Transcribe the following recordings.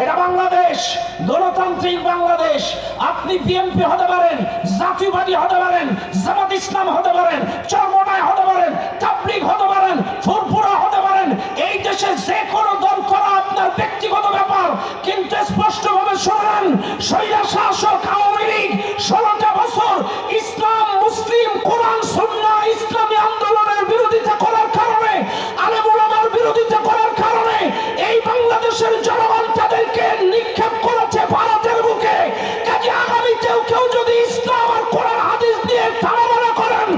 এটা বাংলাদেশ, গণতান্ত্রিক বাংলাদেশ। আপনি বিএনপি হতে পারেন, জাতীয়বাদী হতে পারেন, জামাত ইসলাম হতে পারেন, চরমনায় হতে পারেন, তাবলীগ হতে পারেন, ফুরফুরা হতে পারেন। এই দেশে যে কোনো দল করা আপনার ব্যক্তিগত ব্যাপার, কিন্তু স্পষ্টভাবে শুনুন, স্বৈরা শাসক আওয়ামী লীগ 16টা বছর ইসলাম, মুসলিম, কোরআন, সুন্নাহ, ইসলামী আন্দোলনের বিরোধিতা করার কারণে, আলেম ওলামার বিরোধিতা করার কারণে এই বাংলাদেশের জনগণ তাদেরকে নিক্ষেপ করেছে ভারতের বুকে। কাজে আগামীতেও কেউ যদি ইসলাম আর কোরআন হাদিস দিয়ে তাড়ামারা করেন,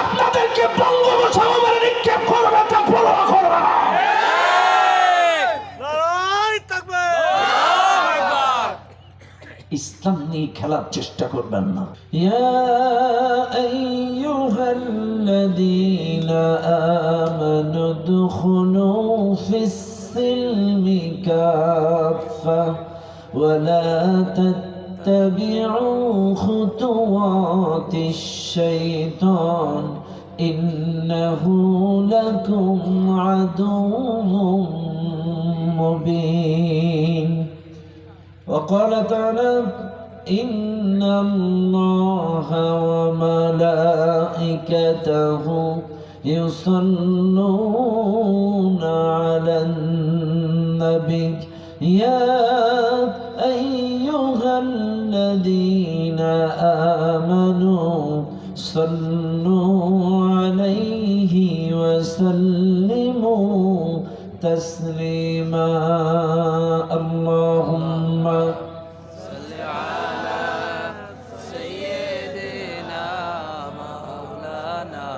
আপনাদেরকে বঙ্গোপসাগরে নিক্ষেপ করবে, তা পরোয়া করবে না। ইসলাম নিয়ে খেলার চেষ্টা করবেন না। ইয়া আইয়ুহাল্লাযীনা আমানু দুখুলু ফিস-সিলমি কাফা ওয়া লা তাত্তাবিউ খুতুওয়াতিশ-শাইতান ইন্নাহু লাকুম আদুউম মুবিন। وقال تعالى إن الله وملائكته يصلون على النبي يا أيها الذين آمنوا صلوا عليه وسلموا تسليما اللهم صل على سيدنا مولانا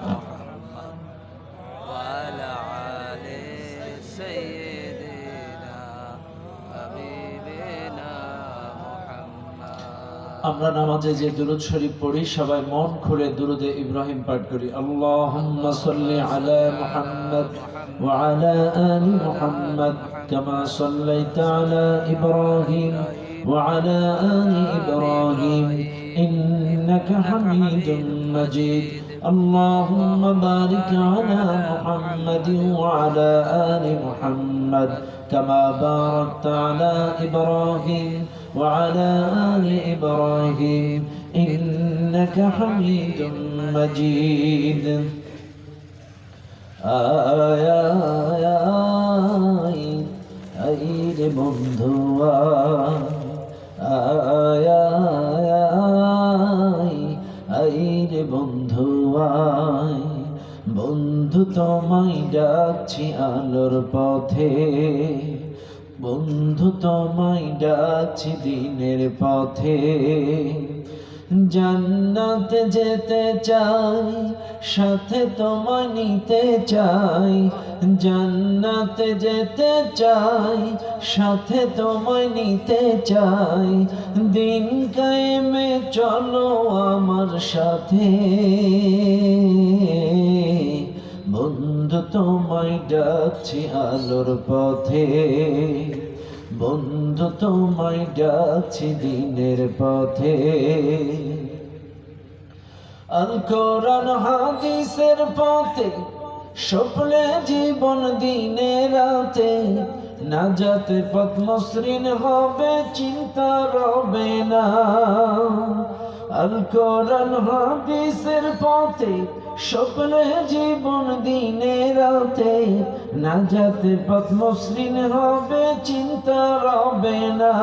محمد وعلى آل سيدنا حبيبنا محمد। আমরা নামাজে যে দুরূদ শরীফ পড়ি, সবাই মন খুলে দুরূদে ইব্রাহিম পাঠ করি। আল্লাহুম্মা সাল্লি আলা মুহাম্মদ ওয়া আলা আলি মুহাম্মদ কামা সাল্লাইতা আলা ইব্রাহিম ওয়া আলা আলি ইব্রাহিম ইন্নাকা হামিদুম মাজিদ। আল্লাহুম্মা বারিক আলা মুহাম্মাদিন ওয়া আলা আলি মুহাম্মদ কামা বারাকতা আলা ইব্রাহিম وعلى آل إبراهيم إنك حميد مجيد আইর বন্ধুয়া আইর বন্ধুয়া বন্ধু তোমায় ডাকছি আলোর পথে, বন্ধু তোমায় ডাকছি দিনের পথে। জান্নাতে যেতে চাই, সাথে তোমায় নিতে চাই। জান্নাতে যেতে চাই, সাথে তোমায় নিতে চাই। দিন কায়েমে চলো আমার সাথে, বন্ধু তোমায় ডাকছি আলোর পথে, বন্ধু তোমায় ডাকছি দিনের পথে। আল কোরআন হাদিসের পথে স্বপ্নে জীবন দিনে রাতে, নাজাতে পথ মসৃণ হবে, চিন্তা রবে না। আল কোরআন হাদিসের পথে স্বপ্নে জীবন দিনে রাতে, নাজাতে পথ মসৃণ হবে, চিন্তা রবে না।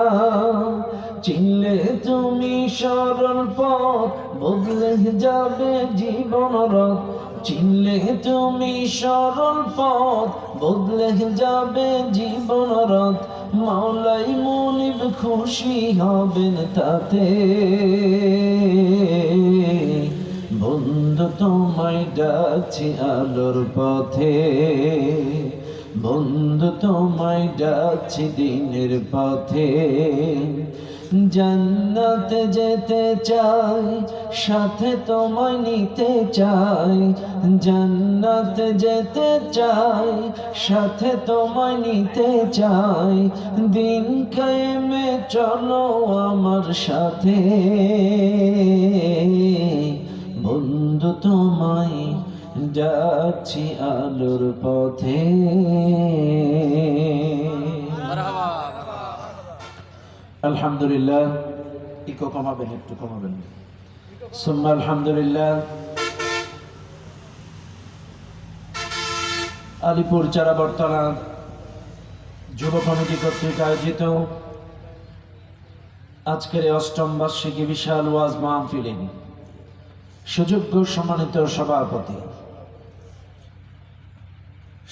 চিনলে তুমি সরল পথ, বদলে যাবে জীবন রথ। চিনলে তুমি সরল পথ, বদলে যাবে জীবন রথ। মাওলাই মুনিব খুশি হবেন তাতে, বন্ধু তোমায় ডাকছি আলোর পথে, বন্ধু তোমায় ডাকছি দিনের পথে। জান্নাতে যেতে চাই, সাথে তোমায় নিতে চাই। জান্নাতে যেতে চাই, সাথে তোমায় নিতে চাই। দিন কায়েমে চলো আমার সাথে, বন্ধু তোমায় যাচ্ছি আলোর পথে। আলহামদুলিল্লাহ, ইকো কমাবেন, একটু কমাবেন। সুম্মা আলহামদুলিল্লাহ। আলিপুর চারাবরতলা যুব কমিটি কর্তৃক আয়োজিত আজকের এই অষ্টম বার্ষিকী বিশাল ওয়াজ মাহফিলে সুযোগ্য সম্মানিত সভাপতি,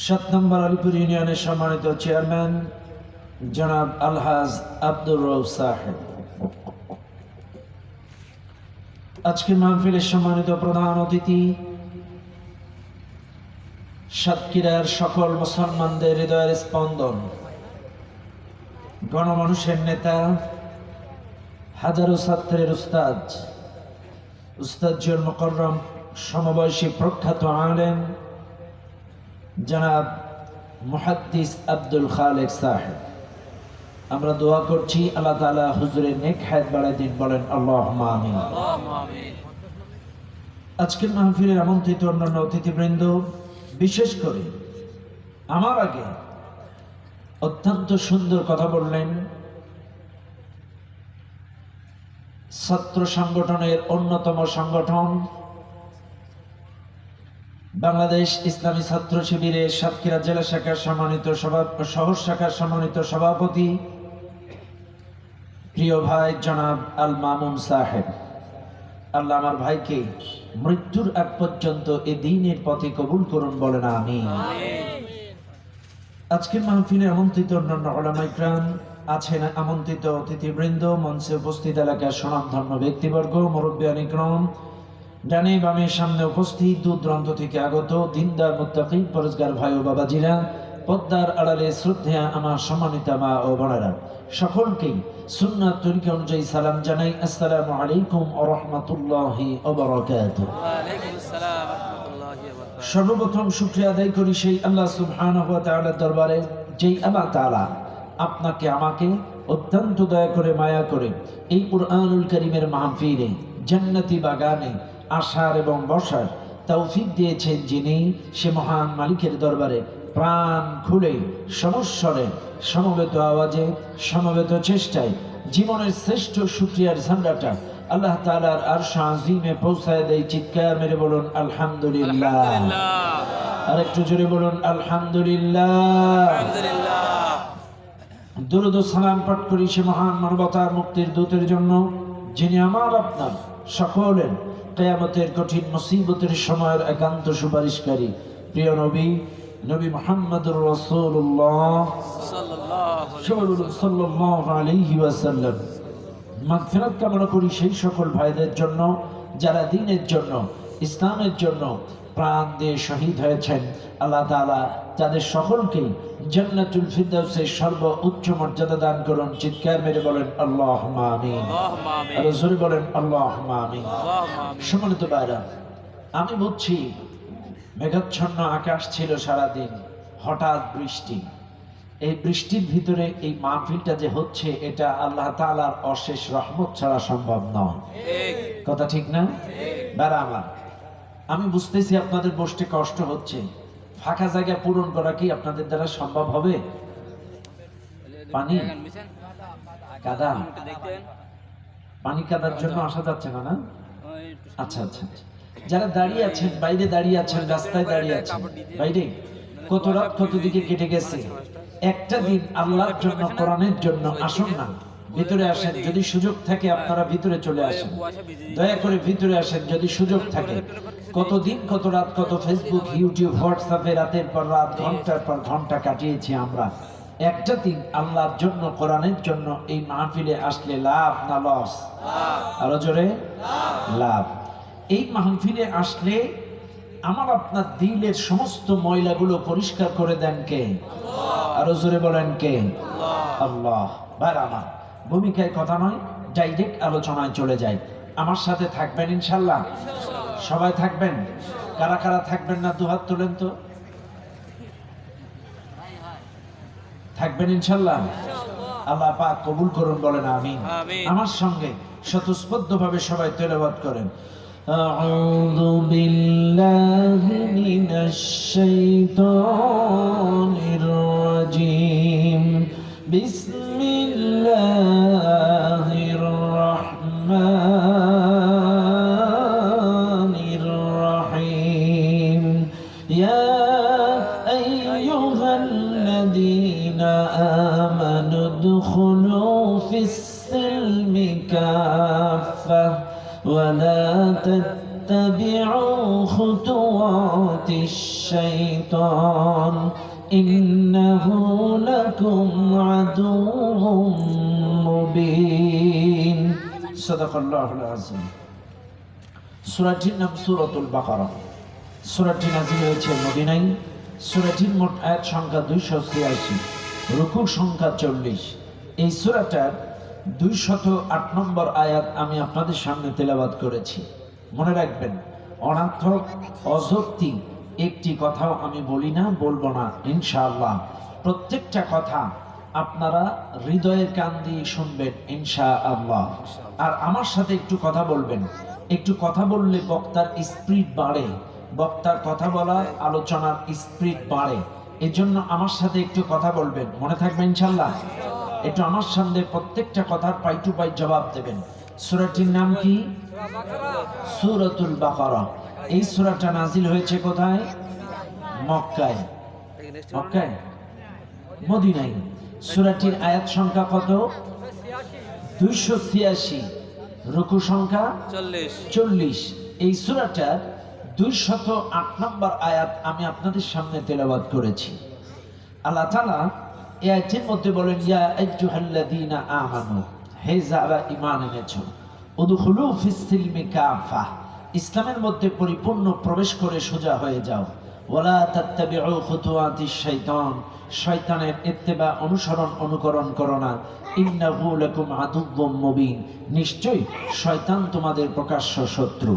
৭ নম্বর আলিপুর ইউনিয়নের সম্মানিত চেয়ারম্যান জনাব আলহাজ আব্দুর রউফ সাহেব, আজকের মাহফিলের সম্মানিত প্রধান অতিথি, সাতক্ষীরার সকল মুসলমানদের হৃদয়ের স্পন্দন, গণমানুষের নেতা, হাজারো ছাত্রের উস্তাদ, উস্তাদজুল মুকররম সমবয়সী প্রখ্যাত আলেম জনাব মুহাদ্দিস আব্দুল খালেক সাহেব, আমরা দোয়া করছি আল্লাহ তাআলা হুজুরের নেক হায়াত বাড়ায় দিন, বলেন আল্লাহুম্মা আমিন। আজকের মাহফিলের আমন্ত্রিত অন্যান্য অতিথিবৃন্দ, বিশেষ করে আমার আগে অত্যন্ত সুন্দর কথা বললেন ছাত্র সংগঠনের অন্যতম সংগঠন বাংলাদেশ ইসলামী ছাত্র শিবিরের সাতক্ষীরা জেলা শাখার সম্মানিত শহর শাখার সম্মানিত সভাপতি প্রিয় ভাই জনাব আল মামুন সাহেব, আল্লাহ আমার ভাইকে মৃত্যুর আগ পর্যন্ত এই দ্বীনের পথে কবুল করুন, বলেন আমিন। আজকের মাহফিলে আমন্ত্রিত অন্যান্য উলামা ইকরাম আছেন, আমন্ত্রিত অতিথিবৃন্দ, মঞ্চে উপস্থিত এলাকার স্বনামধন্য ব্যক্তিবর্গ, মুরব্বিয়ান ইকরাম, ডানে বামে সামনে উপস্থিত, দূর দূরান্ত থেকে আগত দিনদার মুত্তাকি পরেজগার ভাই ও বাবাজিরা, পদ্মার আড়ালে শ্রদ্ধেয়া আমার সম্মানিতা মা ও বোনেরা, সকলকেই সুন্নাত তরিকা অনুযায়ী সালাম জানাই। আসসালামু আলাইকুম ওয়া রাহমাতুল্লাহি ওয়া বারাকাতুহু। ওয়া আলাইকুম আসসালাম ওয়া রাহমাতুল্লাহি ওয়া বারাকাতুহু। সর্বপ্রথম শুকরিয়া আদায় করি সেই আল্লাহ সুবহানাহু ওয়া তাআলার দরবারে, যেই আল্লাহ তাআলা আপনাকে আমাকে অত্যন্ত দয়া করে মায়া করে এই কুরআনুল কারীমের মাহফিলে জান্নাতি বাগানে আসার এবং বসার তৌফিক দিয়েছেন, যিনি সে মহান মালিকের দরবারে প্রাণ খুলে সমস্বরে সমবেত আওয়াজে সমবেত চেষ্টায় জীবনের শ্রেষ্ঠ শুকরিয়ার ঝান্ডাটা আল্লাহ তাআলার আরশ আজিমে পৌঁছায় দেয়। চিৎকার মেরে বলুন আলহামদুলিল্লাহ। আর একটু জোরে বলুন আলহামদুলিল্লাহ। দুরূদ ও সালাম পাঠ করি সে মহান মানবতার মুক্তির দূতের জন্য, যিনি আমার আপনার সকলের কিয়ামতের কঠিন মুসিবতের সময়ের একান্ত সুপারিশকারী, প্রিয় নবী নবী মুহাম্মদুর রাসূলুল্লাহ সাল্লাল্লাহু আলাইহি ওয়াসাল্লাম। মাগফিরাত কামনা করি সেই সকল ভাইদের জন্য যারা দ্বীনের জন্য, ইসলামের জন্য প্রাণ দিয়ে শহীদ হয়েছেন। আল্লাহ তাআলা তাদের সকলকে জান্নাতুল ফিরদাউসের সর্বোচ্চ মর্যাদা দান করুন। চিৎকার মেরে বলেন আল্লাহুম্মা আমিন। আর জোরে বলেন আল্লাহুম্মা আমিন। সম্মানিত ভাইরা, আমি বুঝছি মেঘাচ্ছন্ন আকাশ ছিল সারাদিন, হঠাৎ বৃষ্টি। এই বৃষ্টির ভিতরে এই মাহফিলটা যে হচ্ছে, এটা আল্লাহ তাআলার অশেষ রহমত ছাড়া সম্ভব নয়। কথা ঠিক না? ভাইরা আমার, আমি বুঝতেছি আপনাদের বসতে কষ্ট হচ্ছে, ফাঁকা জায়গা পূরণ করা কি আপনাদের দ্বারা সম্ভব হবে? পানি কাদা, পানি কাদার জন্য আসা যাচ্ছে না, না? আচ্ছা আচ্ছা, যারা দাঁড়িয়ে আছেন, বাইরে দাঁড়িয়ে আছেন, রাস্তায় দাঁড়িয়ে আছেন, বাইরে কত রাত কত দিকে কেটে গেছে, একটা দিন আল্লাহর জন্য, কোরআনের জন্য আসুন না, ভিতরে আসেন। যদি সুযোগ থাকে আপনারা ভিতরে চলে আসেন, দয়া করে ভিতরে আসেন যদি সুযোগ থাকে। কতদিন, কত রাত, কত ফেসবুক, ইউটিউব, হোয়াটসঅ্যাপে রাতের পর রাত, ঘন্টার পর ঘন্টা কাটিয়েছি আমরা। একটা দিন আল্লাহর জন্য, কোরআনের জন্য এই মাহফিলে আসলে লাভ না লস? আরো জোরে লাভ। এই মাহফিলে আসলে আমার আপনার দিলের সমস্ত ময়লাগুলো পরিষ্কার করে দেন কে? আরো জোরে বলেন কে? আল্লাহ। ভাইরা আমার, ভূমিকায় কথা নয়, ডাইরেক্ট আলোচনায় চলে যায়। আমার সাথে থাকবেন ইনশাল্লাহ? সবাই থাকবেন? কারা কারা থাকবেন না দুহাত তোলেন তো। থাকবেন ইনশাল্লাহ? আল্লাহ পাক কবুল করুন, বলেন আমিন। আমার সঙ্গে স্বতঃস্ফূর্তভাবে সবাই তেলাওয়াত করেন। আউযু বিল্লাহি মিনাশ শাইতানির রাজিম। বিসমিল্লাহ آمنوا ادخلوا في السلم كافة ولا تتبعوا خطوات الشيطان إنه لكم عدو মুবিন। সাদাকাল্লাহুল আযীম। সূরাটির নাম সূরাতুল বাকারা। সূরাটি নাযিল হয়েছে মদিনায়। সূরাটির মোট আয়াত সংখ্যা 286, রুকু সংখ্যা 40। এই সূরাটার 208 নম্বর আয়াত আমি আপনাদের সামনে তেলাওয়াত করেছি। মনে রাখবেন, অনর্থক অযৌক্তিক একটি কথাও আমি বলি না, বলবো না ইনশাআল্লাহ। প্রত্যেকটা কথা আপনারা হৃদয়ের কান দিয়ে শুনবেন ইনশাআল্লাহ। আর আমার সাথে একটু কথা বলবেন। একটু কথা বললে বক্তার স্পিড বাড়ে, বক্তার কথা বলা আলোচনার স্পিড বাড়ে। এজন্য আমার সাথে একটু কথা বলবেন, মনে থাকবে ইনশাআল্লাহ। একটু আমার সামনে প্রত্যেকটা কথার পাই টু পাই জবাব দেবেন। সূরাটির নাম কি? সূরাতুল বাকারা। এই সূরাটা নাজিল হয়েছে কোথায়? মক্কায়। মক্কায়? মদিনায়। সূরাটির আয়াত সংখ্যা কত? 286, রুকু সংখ্যা 40। এই সূরাটার 208 নম্বর আয়াত আমি আপনাদের সামনে তেলাওয়াত করেছি। আল্লাহ তাআলা এই আয়াতের মধ্যে বলেন, ইয়া আইয়ুহাল্লাযীনা আমানু, হে যারা ঈমান এনেছো, উদখুলু ফিস সিলমি কাফা, ইসলামের মধ্যে পরিপূর্ণ প্রবেশ করে সোজা হয়ে যাও। ওয়ালা তাত্তাবিউ খুতুওয়াতিশ শাইতান, শয়তানের ইত্তেবা অনুকরণ করো না। ইন্নাহু লাকুম আদুউম মুবিন, নিশ্চয়ই শয়তান তোমাদের প্রকাশ্য শত্রু।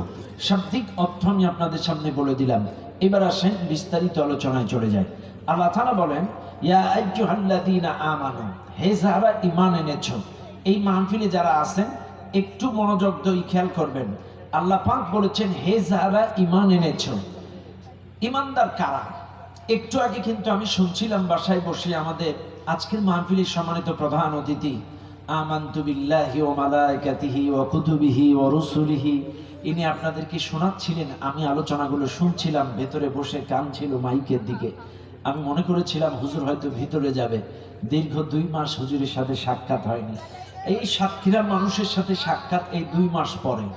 শাব্দিক অর্থ আমি আপনাদের সামনে বলে দিলাম। এবার আসেন বিস্তারিত আলোচনায় চলে যায়। আল্লাহ তাআলা বলেন, ইয়া আইয়ুহাল্লাযীনা আমানু, হে যারা ঈমান এনেছো। এই মাহফিলে যারা আছেন একটু মনোযোগ দিয়ে খেয়াল করবেন। আল্লাহ পাক বলেছেন, হে যারা ঈমান এনেছো। ঈমানদার কারা? একটু আগে কিন্তু আমি শুনছিলাম বাসায় বসে আমাদের আজকের মাহফিলের সম্মানিত প্রধান অতিথি, আমানতু বিল্লাহি ওয়া মালাইকাতিহি ওয়া কুতুবিহি ওয়া রুসুলিহি, ইনি আপনাদেরকে শোনাচ্ছিলেন। আমি আলোচনাগুলো শুনছিলাম, ভেতরে বসে কান ছিল মাইকের দিকে। আমি মনে করেছিলাম হুজুর হয়তো ভিতরে যাবে। দীর্ঘ 2 মাস হুজুরের সাথে সাক্ষাৎ হয়নি। এই সাতক্ষীরার মানুষের সাথে সাক্ষাৎ এই 2 মাস পরে।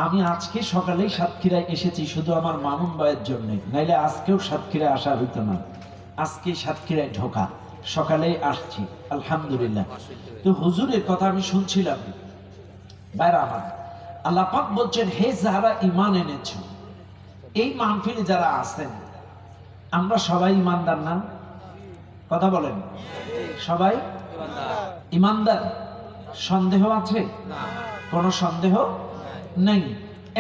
আমি আজকে সকালেই সাতক্ষীরায় এসেছি শুধু আমার মামুন ভাইয়ের জন্য, নাইলে আজকেও সাতক্ষীরায় আসা হইতো না। আজকে সাতক্ষীরায় ঢোকা, সকালেই আসছি আলহামদুলিল্লাহ। তো হুজুরের কথা আমি শুনছিলাম। বাইরে আমার আল্লাহ পাক বলছেন, হে যারা ঈমান এনেছো। এই মাহফিলে যারা আছেন আমরা সবাই ঈমানদার না? কথা বলেন, সবাই ঈমানদার? সন্দেহ আছে? কোনো সন্দেহ নেই।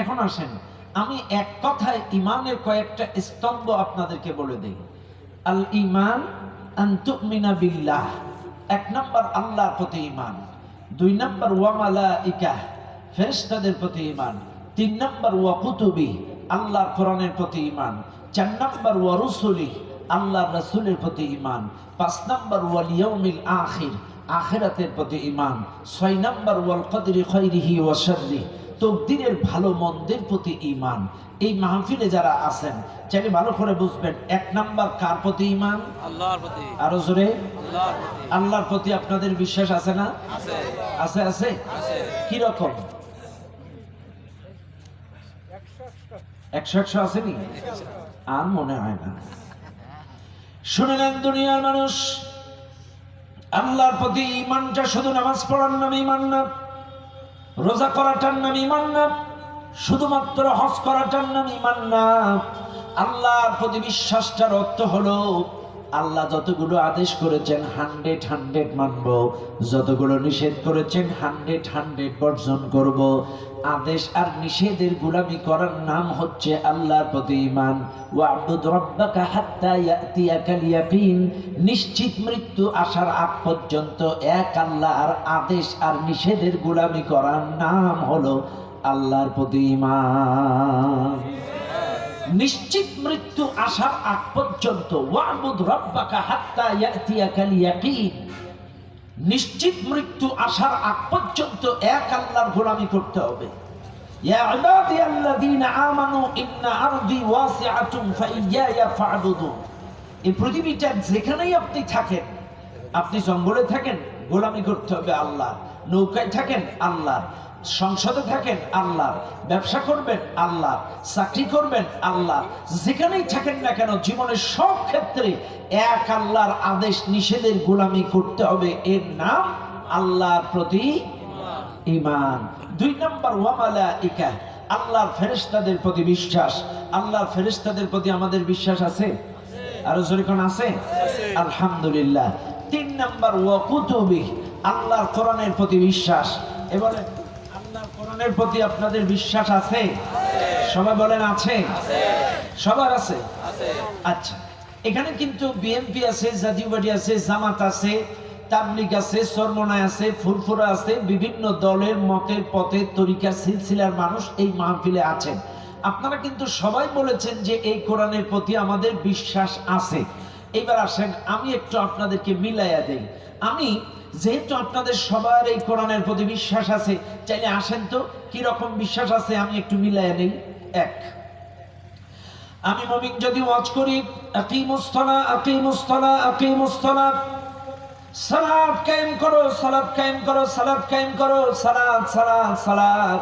এখন আসেন আমি এক কথায় ঈমানের কয়েকটা স্তম্ভ আপনাদেরকে বলে দেই। আল ঈমান আন তুমিনা বিল্লাহ, 1 নম্বর আল্লাহর প্রতি ঈমান। 2 নম্বর ওয়া মালাইকাহ, ফেরেশতাদের প্রতি ঈমান। 3 নম্বর ওয়া কুতুবি, আল্লাহর কোরআনের প্রতি ঈমান। 4 নম্বর ওয়া রুসুলি, আল্লাহর রাসূলের প্রতি ঈমান। 5 নম্বর ওয়াল ইয়াউমিল আখির, আখিরাতের প্রতি ঈমান। 6 নম্বর ওয়াল কদরি খাইরিহি ওয়া শাররিহি, তকদিরের ভালো মন্দের প্রতি ঈমান। এই মাহফিলে যারা আছেন চাইলে ভালো করে বুঝবেন, 1 নম্বর কার প্রতি ঈমান? আল্লাহর প্রতি। আরো জোরে, আল্লাহর প্রতি। আল্লাহর প্রতি আপনাদের বিশ্বাস আছে না? আছে। আছে আছে? আছে। কি রকম? 100 আসেনি? আর মনে হয় না। শুনলেন দুনিয়ার মানুষ, আল্লাহর প্রতি ঈমানটা শুধু নামাজ পড়ার নামে ঈমান না, রোজা করাটার নাম ঈমান না, শুধুমাত্র হজ করাটার নাম ঈমান না। আল্লাহর প্রতি বিশ্বাসটার অর্থ হলো আল্লাহ যতগুলো আদেশ করেছেন 100 মানব, যতগুলো নিষেধ করেছেন 100 বর্জন করব। আদেশ আর নিষেধের গোলামি করার নাম হচ্ছে আল্লাহর প্রতি ঈমান। ওয়া'বুদ রাব্বাকা হাত্তা ইয়াতিয়াকাল ইয়াকিন, নিশ্চিত মৃত্যু আসার আগ পর্যন্ত এক আল্লাহর আদেশ আর নিষেধের গোলামি করার নাম হলো আল্লাহর প্রতি ঈমান। নিশ্চিত মৃত্যু আসার আগ পর্যন্ত, ওয়া'বুদ রাব্বাকা হাত্তা ইয়াতিয়াকাল ইয়াকিন, নিশ্চিত মৃত্যু আসার আগ পর্যন্ত এক আল্লাহর গোলামি করতে হবে। ইয়া ইবাদিয়াল্লাযীনা আমানু ইন্না আরদি ওয়াসিআতুন ফাইয়ায়া ফা'বুদুন। এই পৃথিবীটা যেখানেই আপনি থাকেন আপনি জঙ্গলে থাকেন, গোলামি করতে হবে আল্লাহ। নৌকায় থাকেন, আল্লাহ। সংসদে থাকেন, আল্লাহ। ব্যবসা করবেন, আল্লাহ। চাকরি করবেন, আল্লাহ। যেখানেই থাকেন না কেন জীবনের সব ক্ষেত্রে এক আল্লাহর আদেশ নিষেধের গোলামি করতে হবে। এর নাম আল্লাহর প্রতি ঈমান। 2 নম্বর ওয়া মালাইকা, আল্লাহর ফেরেশতাদের প্রতি বিশ্বাস। আল্লাহর ফেরেশতাদের প্রতি আমাদের বিশ্বাস আছে? আরো জোরে কোন আছে? আলহামদুলিল্লাহ। 3 নম্বর ওয়া কুতুবি, আল্লাহর কোরআনের প্রতি বিশ্বাস। এবারে আল্লাহর কোরআনের প্রতি আপনাদের বিশ্বাস আছে? সবাই বলেন আছে? সবার আছে? আচ্ছা, এখানে কিন্তু বিএনপি আছে, জাতীয় পার্টি আছে, জামাত আছে, তাবলিগ আছে, চরমনায় আছে, ফুরফুরা আছে, বিভিন্ন দলের মতের পথের তরিকার সিলসিলার মানুষ এই মাহফিলে আছেন। আপনারা কিন্তু সবাই বলেছেন যে এই কোরআনের প্রতি আমাদের বিশ্বাস আছে। এবার আসেন আমি একটু আপনাদেরকে মিলাইয়া দেই। আমি যেহেতু আপনাদের সবার এই কোরআনের প্রতি বিশ্বাস আছে, চাইলে আসেন তো কি রকম বিশ্বাস আছে আমি একটু মিলাইয়া দেই। এক, আমি মুমিন যদি ওয়াজ করি আকিমুস সালাহ আকিমুস সালাহ আকিমুস সালাহ, সালাত কায়েম করো, সালাত কায়েম করো, সালাত কায়েম করো, সালাত সালাত সালাত,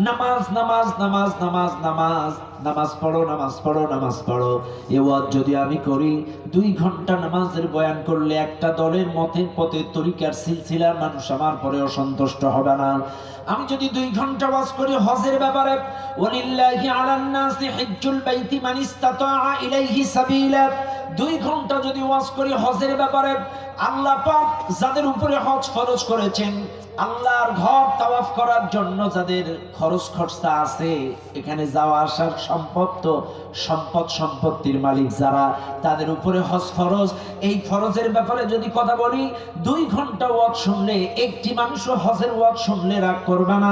নামাজ নামাজ নামাজ নামাজ নামাজ, নামাজ পড়ো নামাজ পড়ো নামাজ পড়ো। এ ওয়াজ যদি আমি করি, 2 ঘন্টা নামাজের বয়ান করলে একটা দলের মতের পথে তরিকার সিলসিলার মানুষ আমার পরে অসন্তুষ্ট হবে না। আমি যদি 2 ঘন্টা ওয়াজ করি হজের ব্যাপারে, ওয়ালিল্লাহি আলান নাসি হিজ্জুল বাইতি মান ইসতাতা ইলাইহি সাবিলা, 2 ঘন্টা যদি ওয়াজ করি হজের ব্যাপারে, আল্লাহ পাক যাদের উপরে হজ ফরজ করেছেন, আল্লাহর ঘর তাওয়াফ করার জন্য যাদের খরচ খরচা আছে, এখানে যাওয়া আসার সম্পত্তির মালিক যারা, তাদের উপরে হজ ফরজ। এই ফরজের ব্যাপারে যদি কথা বলি, 2 ঘন্টা ওয়াজ শুনলে, একটি মানুষও হজের ওয়াজ শুনলে রাগ করবে না।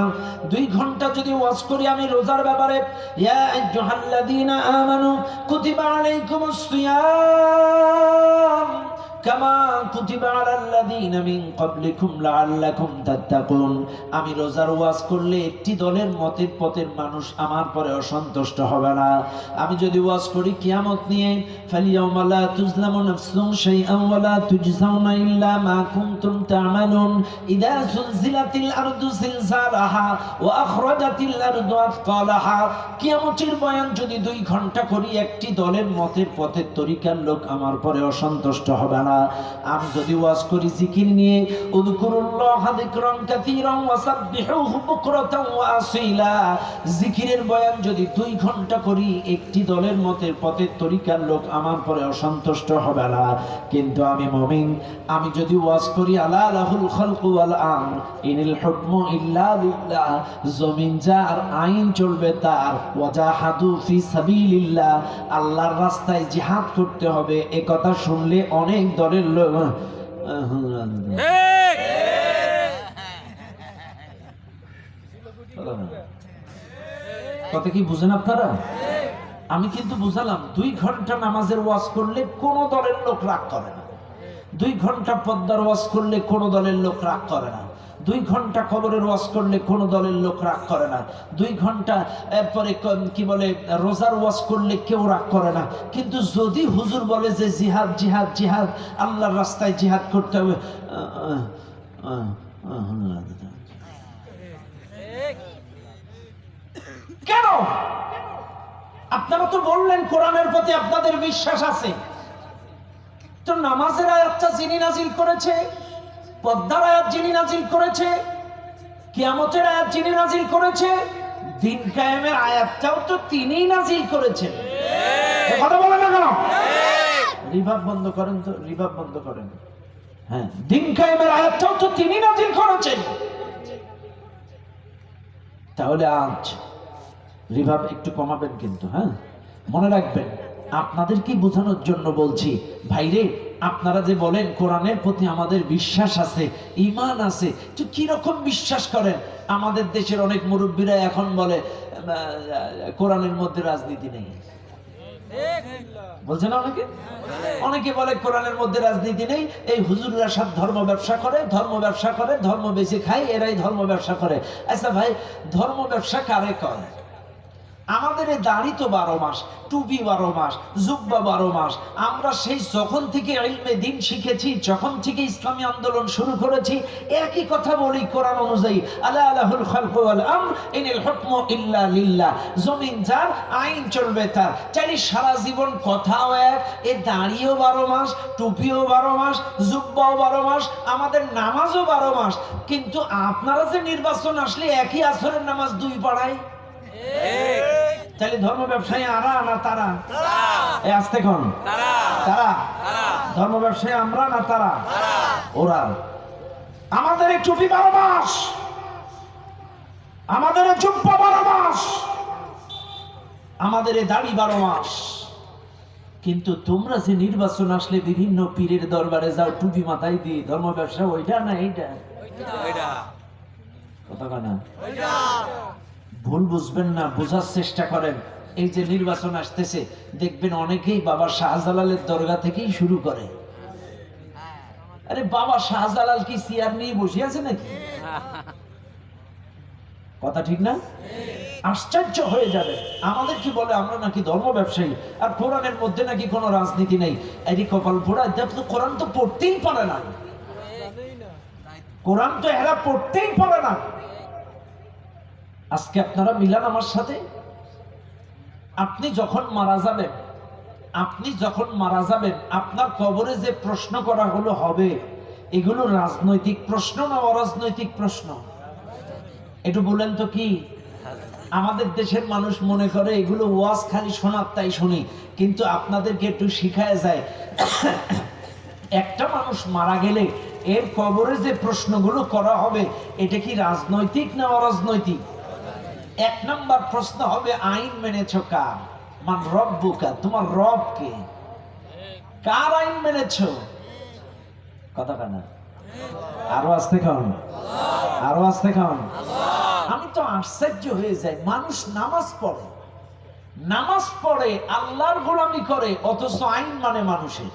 2 ঘন্টা যদি ওয়াজ করি আমি রোজার ব্যাপারে, ইয়া আইয়ুহাল্লাযীনা আমানু কুতিবা আলাইকুমুস সিয়াম কামা কুতিবা আলাল্লাযীনা মিন ক্বাবলিকুম লাআল্লাকুম তাত্তাকুন। আমি রোজার ওয়াজ করলে একটি দলের মতের পথের মানুষ আমার পরে অসন্তুষ্ট হবে না। আমি যদি ওয়াজ করি কিয়ামত নিয়ে, ফালিয়াউমা লা তুজলামু নাফসুন শাইআন ওয়া লা তুজজাউনা ইল্লা মা কুনতুম তা'মালুন, ইযা যুলজিলাতিল আরদু জিলজালাহা ওয়া আখরাজাতিল আরদু আথকালাহা। কিয়ামতের বয়ান যদি 2 ঘন্টা করি, একটি দলের মতের পথের তরিকার লোক আমার পরে অসন্তুষ্ট হবে না। আমি যদি ওয়াজ করি জিকির নিয়ে, উযকুরুল্লাহ যিকরান কাসীরান ওয়া সাব্বিহুহু বুকরাতান ওয়া আসীলা, জিকিরের বয়ান যদি 2 ঘন্টা করি, একটি দলের মতের পথের তরিকার লোক আমার পরে অসন্তুষ্ট হবে না। কিন্তু আমি মুমিন, আমি যদি ওয়াজ করি আলা লাহুল খালকু ওয়াল আমর ইনিল হুকমু ইল্লা লিল্লাহ, জমিন যার, আইন চলবে তার, ওয়াজাহাদু ফি সাবিলিল্লাহ, আল্লাহর রাস্তায় জিহাদ করতে হবে, এই কথা শুনলে অনেক দলের লোক কথা কি বুঝেন আপনারা? আমি কিন্তু বুঝালাম 2 ঘন্টা নামাজের ওয়াজ করলে কোন দলের লোক রাগ করে না। 2 ঘন্টা পদ্মার ওয়াজ করলে কোন দলের লোক রাগ করে না। 2 ঘন্টা কবরের ওয়াজ করলে কোন দলের লোক রাগ করে না। 2 ঘন্টা এরপরে কি বলে রোজার ওয়াজ করলে কেউ রাগ করে না। কিন্তু যদি হুজুর বলে যে জিহাদ জিহাদ জিহাদ, আল্লাহর রাস্তায় জিহাদ করতে হবে, কেন? আপনারা তো বললেন কোরআনের প্রতি আপনাদের বিশ্বাস আছে, তো নামাজের আয়াতটা যিনি নাজিল করেছে, পদ্মার আয়াত যিনি নাজিল করেছে, কিয়ামতের আয়াত যিনি নাজিল করেছে, দিন কায়েমের আয়াতটাও তো তিনিই নাজিল করেছেন। কথা বলেন না কেন? রিভাব বন্ধ করেন তো, রিভাব বন্ধ করেন। হ্যাঁ, দিন কায়েমের আয়াতটাও তো তিনি নাজিল করেছেন। তাহলে আজ রিভাব একটু কমাবেন কিন্তু, হ্যাঁ মনে রাখবেন, আপনাদেরকে বোঝানোর জন্য বলছি। ভাইরে, আপনারা যে বলেন কোরআনের প্রতি আমাদের বিশ্বাস আছে, ঈমান আছে, তো কি রকম বিশ্বাস করেন? আমাদের দেশের অনেক মুরব্বীরা এখন বলে কোরআনের মধ্যে রাজনীতি নেই, বলছে না অনেকে? অনেকে বলে কোরআনের মধ্যে রাজনীতি নেই, এই হুজুররা সব ধর্ম ব্যবসা করে, ধর্ম ব্যবসা করে, ধর্ম বেশি খায়, এরাই ধর্ম ব্যবসা করে। আচ্ছা ভাই, ধর্ম ব্যবসা কারে কয়? আমাদের এই দাড়ি তো 12 মাস, টুপি 12 মাস, জুব্বা 12 মাস। আমরা সেই যখন থেকে ইলমে দ্বীন শিখেছি, যখন থেকে ইসলামী আন্দোলন শুরু করেছি, একই কথা বলি কোরআন অনুযায়ী, আলা লাহুল খালকু ওয়াল আমর ইনিল হুকমু ইল্লা লিল্লাহ। জমিন যার, আইন চলবে তার। চাইলে সারা জীবন কথাও এক, এ দাড়িও 12 মাস, টুপিও 12 মাস, জুব্বাও 12 মাস, আমাদের নামাজও 12 মাস। কিন্তু আপনারা যে নির্বাচন আসলে একই আসরের নামাজ 2 পড়ায়, তাহলে ধর্ম ব্যবসায়ী আরা না তারা? এই আসতে কোন তারা? ধর্ম ব্যবসায়ী আমরা না তারা? ওরা। আমাদের এই টুপি 12 মাস, আমাদের এই জুব্বা 12 মাস, আমাদের এই দাড়ি 12 মাস। কিন্তু তোমরা যে নির্বাচন আসলে বিভিন্ন পীরের দরবারে যাও টুপি মাথায় দিয়ে, ধর্ম ব্যবসা ওইটা না এইটা? কথা না, ভুল বুঝবেন না, বোঝার চেষ্টা করেন। এই যে নির্বাচন আসতেছে, দেখবেন অনেকেই বাবা শাহজালালের দরগা থেকেই শুরু করে। আরে বাবা শাহজালাল কি চেয়ার নিয়ে বসে আছে নাকি? কথা ঠিক না? আশ্চর্য হয়ে যাবে। আমাদের কি বলে আমরা নাকি ধর্ম ব্যবসায়ী, আর কোরআনের মধ্যে নাকি কোনো রাজনীতি নেই। এই কপাল পোড়া, কোরআন তো পড়তেই পারে না, কোরআন তো এরা পড়তেই পারে না। আজকে আপনারা মিলান আমার সাথে। আপনি যখন মারা যাবেন, আপনার কবরে যে প্রশ্ন করা হলো হবে, এগুলো রাজনৈতিক প্রশ্ন না অরাজনৈতিক প্রশ্ন? একটু বলেন তো কি? আমাদের দেশের মানুষ মনে করে এগুলো ওয়াজ খালি শোনার, তাই শুনি। কিন্তু আপনাদেরকে একটু শিখায় যায়, একটা মানুষ মারা গেলে এর কবরে যে প্রশ্নগুলো করা হবে, এটা কি রাজনৈতিক না অরাজনৈতিক? 1 নম্বর প্রশ্ন হবে, আইন মেনেছো কার? মান রব্বুকা, তোমার রব কে? কার আইন মেনেছো? কথা না, আরো আসতে খান, আরো আসতে খান। আমি তো আশ্চর্য হয়ে যাই, মানুষ নামাজ পড়ে আল্লাহর গোলামি করে, অথচ আইন মানে মানুষের।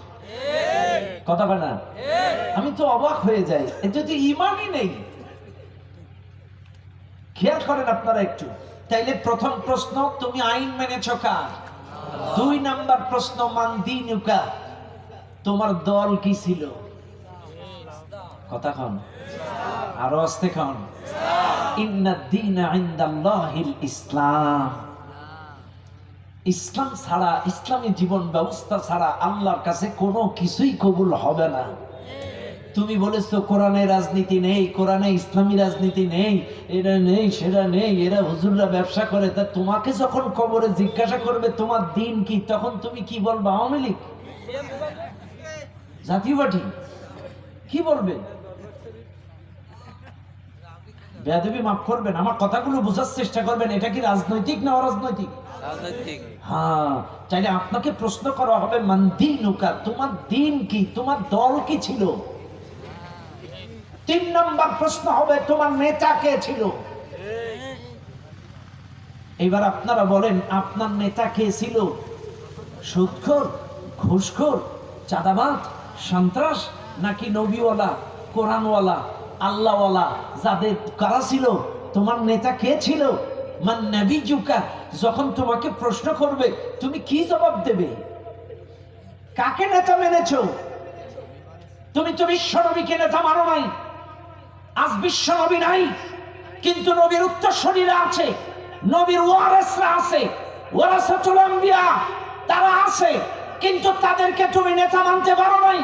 কথা না, আমি তো অবাক হয়ে যাই, এতে তো ঈমানই নেই। খেয়াল করেন আপনারা একটু। তাইলে প্রথম প্রশ্ন, তুমি আইন মেনেছো কার? 2 নাম্বার প্রশ্ন, মান দীনুকা, তোমার দল কি ছিল? কথা কন, আরো আসতে কন। ইন্নাদ দীনা ইনদাল্লাহিল ইসলাম। ইসলাম ছাড়া, ইসলামী জীবন ব্যবস্থা ছাড়া আল্লাহর কাছে কোনো কিছুই কবুল হবে না। তুমি বলেছো কোরআনে রাজনীতি নেই, কোরআনে ইসলামী রাজনীতি নেই, এটা নেই সেটা নেই, এরা হুজুররা ব্যবসা করে। তা তোমাকে যখন কবরে জিজ্ঞাসা করবে তোমার দিন কি, তখন তুমি কি বলবে? আওয়ামী লীগ, জাতীয় পার্টি, কি বলবে? বেয়াদবি মাফ করবেন, আমার কথাগুলো বোঝার চেষ্টা করবেন। এটা কি রাজনৈতিক না অরাজনৈতিক? রাজনৈতিক। হ্যাঁ, চাইলে আপনাকে প্রশ্ন করা হবে, মান দীনুকা, তোমার দিন কি, তোমার দল কি ছিল? 3 নম্বর প্রশ্ন হবে, তোমার নেতা কে ছিল? এবার আপনারা বলেন, আপনার নেতা কে ছিল? সুদখোর, ঘুষখোর, চাঁদাবাজ, সন্ত্রাস, নাকি নবীওয়ালা, কোরআনওয়ালা, আল্লাহওয়ালা? যাদের কারা ছিল? তোমার নেতা কে ছিল? মান নাবিয়ুকা, যখন তোমাকে প্রশ্ন করবে তুমি কি জবাব দেবে? কাকে নেতা মেনেছো? তুমি তো বিশ্ব নবীকে নেতা মানো নাই। আজ বিশ্ব নবী নাই, কিন্তু নবীর উত্তরসূরিরা আছে, নবীর ওয়ারিসরা আছে, ওয়ারাসাতুল আম্বিয়া তারা আছে, কিন্তু তাদেরকে তুমি নেতা মানতে পারো নাই।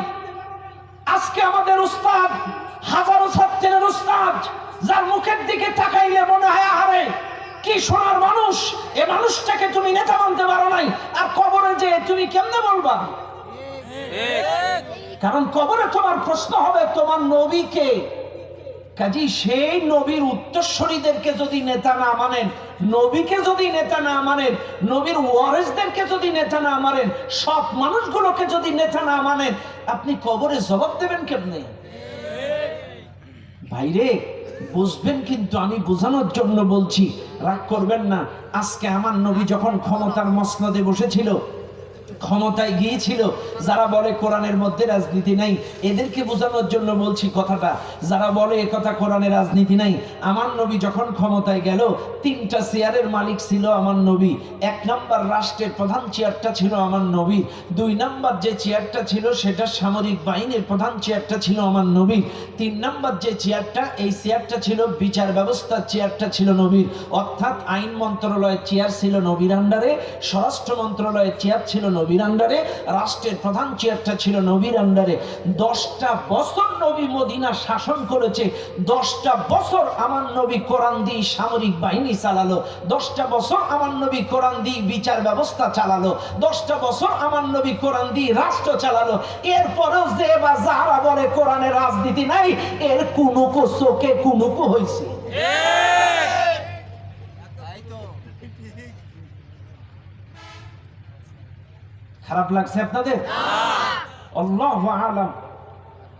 আজকে আমাদের উস্তাদ, হাজারো ছাত্রের উস্তাদ, যার মুখের দিকে তাকাইলে মনে হয় আরে কি সোনার মানুষ, এই মানুষটাকে তুমি নেতা মানতে পারো নাই। আর কবরে যে তুমি কেমনে বলবা? কারণ কবরে তোমার প্রশ্ন হবে তোমার নবীকে। কাজী সেই নবীর উত্তরসূরিদেরকে যদি নেতা না মানেন, নবীকে যদি নেতা না মানেন, নবীর ওয়ারিসদেরকে যদি নেতা না মানেন, সব মানুষগুলোকে যদি নেতা না মানেন, আপনি কবরে জবাব দেবেন কেমনে? ভাইরে বুঝবেন, কিন্তু আমি বোঝানোর জন্য বলছি, রাগ করবেন না। আজকে আমার নবী যখন ক্ষমতার মসনদে বসেছিল, ক্ষমতায় গিয়েছিল। যারা বলে কোরআনের মধ্যে রাজনীতি নাই, এদেরকে বোঝানোর জন্য বলছি কথাটা। যারা বলে একথা কোরআনে রাজনীতি নাই, আমার নবী যখন ক্ষমতায় গেল 3টা চেয়ারের মালিক ছিল আমার নবী। 1 নাম্বার রাষ্ট্রের প্রধান চেয়ারটা ছিল আমার নবী। 2 নাম্বার যে চেয়ারটা ছিল সেটা সামরিক বাহিনীর প্রধান চেয়ারটা ছিল আমার নবী। 3 নাম্বার যে চেয়ারটা, এই চেয়ারটা ছিল বিচার ব্যবস্থার চেয়ারটা ছিল নবীর। অর্থাৎ আইন মন্ত্রণালয়ের চেয়ার ছিল নবীর আন্ডারে, স্বরাষ্ট্র মন্ত্রণালয়ের চেয়ার ছিল নবীর আন্ডারে, রাষ্ট্রের প্রধান চেয়ারটা ছিল নবীর আন্ডারে। 10টা বছর নবী মদিনা শাসন করেছে। 10টা বছর আমার নবী কোরআন দিয়ে সামরিক বাহিনী চালালো। 10টা বছর আমার নবী কোরআন দিয়ে বিচার ব্যবস্থা চালালো। 10টা বছর আমার নবী কোরআন দিয়ে রাষ্ট্র চালালো। এরপরেও যে বা যারা বলে কোরআনে রাজনীতি নাই, এর কুনুকু চোখে কুনুকু হয়েছে। খারাপ লাগছে আপনাদের? আল্লাহু আ'লাম।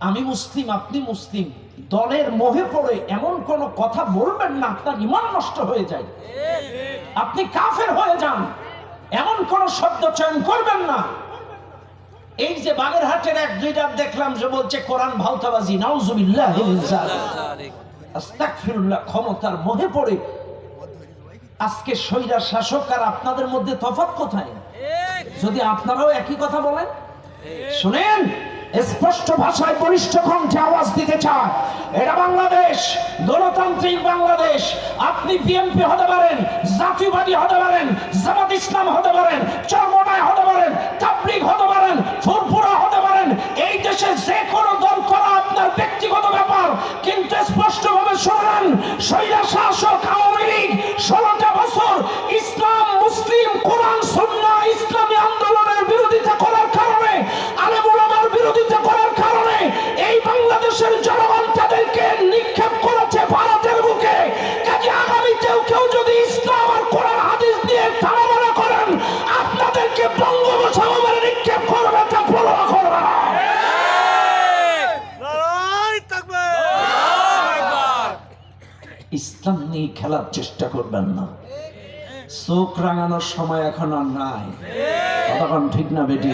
আমি মুসলিম, আপনি মুসলিম, দলের মোহে পড়ে এমন কোন কথা বলবেন না আপনার ঈমান নষ্ট হয়ে যায়, আপনি কাফের হয়ে যান, এমন কোন শব্দ চয়ন করবেন না। এই যে বাগেরহাটের এক লিডার দেখলাম যে বলছে কোরআন ভাউতাবাজি, নাউজুবিল্লাহ মিন যালিক, আস্তাগফিরুল্লাহ। ক্ষমতার মোহে পড়ে আজকে স্বৈরা শাসক আর আপনাদের মধ্যে তফাৎ কোথায়? যদি আপনারাও একই কথা বলেন, শুনেন, স্পষ্ট ভাষায় বলিষ্ঠ কণ্ঠে আওয়াজ দিতে চায়, এটা বাংলাদেশ, গণতান্ত্রিক বাংলাদেশ। আপনি বিএনপি হতে পারেন, জাতীয়বাদী হতে পারেন, জামাত ইসলাম হতে পারেন, চরমোনাই হতে পারেন, তাবলীগ হতে পারেন, ফুরফুরা হতে পারেন। এই দেশে যে কোনো দল করা আপনার ব্যক্তিগত ব্যাপার, কিন্তু স্পষ্টভাবে শুনুন, স্বৈরা শাসক আওয়ামী লীগ 16টা বছর ইসলাম, মুসলিম, কোরআন, সুন্নাহ, ইসলামী আন্দোলনের বিরোধিতা করার কারণে, আলেম ওলামার বিরোধিতা করার কারণে এই বাংলাদেশের জনগণ তাদেরকে নিক্ষেপ করেছে ভারতের বুকে। কাজে আগামীতেও কেউ যদি ইসলাম আর কোরআন হাদিস দিয়ে তাড়ামারা করেন, আপনাদেরকে বঙ্গোপসাগরে নিক্ষেপ করবে, তা পরোয়া করবে না। ইসলাম নিয়ে খেলার চেষ্টা করবেন না। চোখ রাঙানোর সময় এখন আর নাই। তখন ঠিক না বেটি?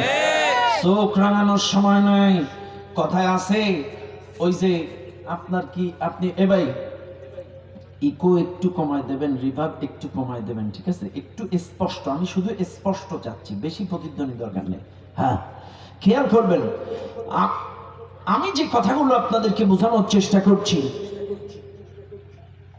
চোখ রাঙানোর সময় নাই। কথায় আছে ওই যে আপনার কি, আপনি এ ভাই ইকো একটু কমায় দেবেন, রিভার্ব একটু কমায় দেবেন, ঠিক আছে? একটু স্পষ্ট, আমি শুধু স্পষ্ট চাচ্ছি, বেশি প্রতিধ্বনি দরকার নেই। হ্যাঁ, খেয়াল করবেন, আমি যে কথাগুলো আপনাদেরকে বোঝানোর চেষ্টা করছি,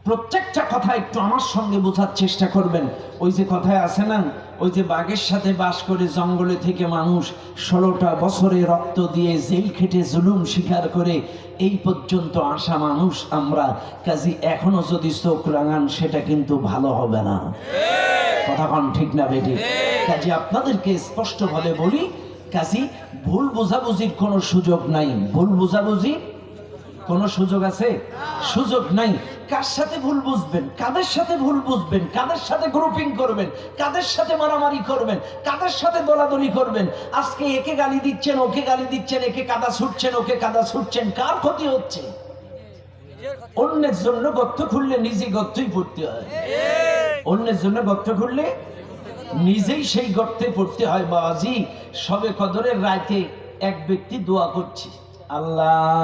প্রত্যেকটা কথা একটু আমার সঙ্গে বোঝার চেষ্টা করবেন। ওই যে কথায় আছে না, ওই যে বাঘের সাথে বাস করে জঙ্গলে থেকে মানুষ 16টা বছরে রক্ত দিয়ে জেল খেটে জুলুম স্বীকার করে এই পর্যন্ত আসা মানুষ আমরা। কাজী এখনো যদি চোখ রাঙান সেটা কিন্তু ভালো হবে না। কথা কন ঠিক না বেটি? কাজী আপনাদেরকে স্পষ্টভাবে বলি, কাজী ভুল বোঝাবুঝির কোনো সুযোগ নাই। ভুল বোঝাবুঝি কোনো সুযোগ আছে? সুযোগ নাই। কার সাথে ভুল বুঝবেন, কাদের সাথে ভুল বুঝবেন, কাদের সাথে গ্রুপিং করবেন, কাদের সাথে মারামারি করবেন, কাদের সাথে দলাদলি করবেন। আজকে একে গালি দিচ্ছেন, ওকে গালি দিচ্ছেন, একে কাদা ছুটছেন, ওকে কাদা ছুটছেন, কার ক্ষতি হচ্ছে? অন্যের জন্য গর্ত খুললে নিজে গর্তই পড়তে হয়। অন্যের জন্য গর্ত খুললে নিজেই সেই গর্তে পড়তে হয়। বাবাজি, সবে কদরের রাতে এক ব্যক্তি দোয়া করছে, আল্লাহ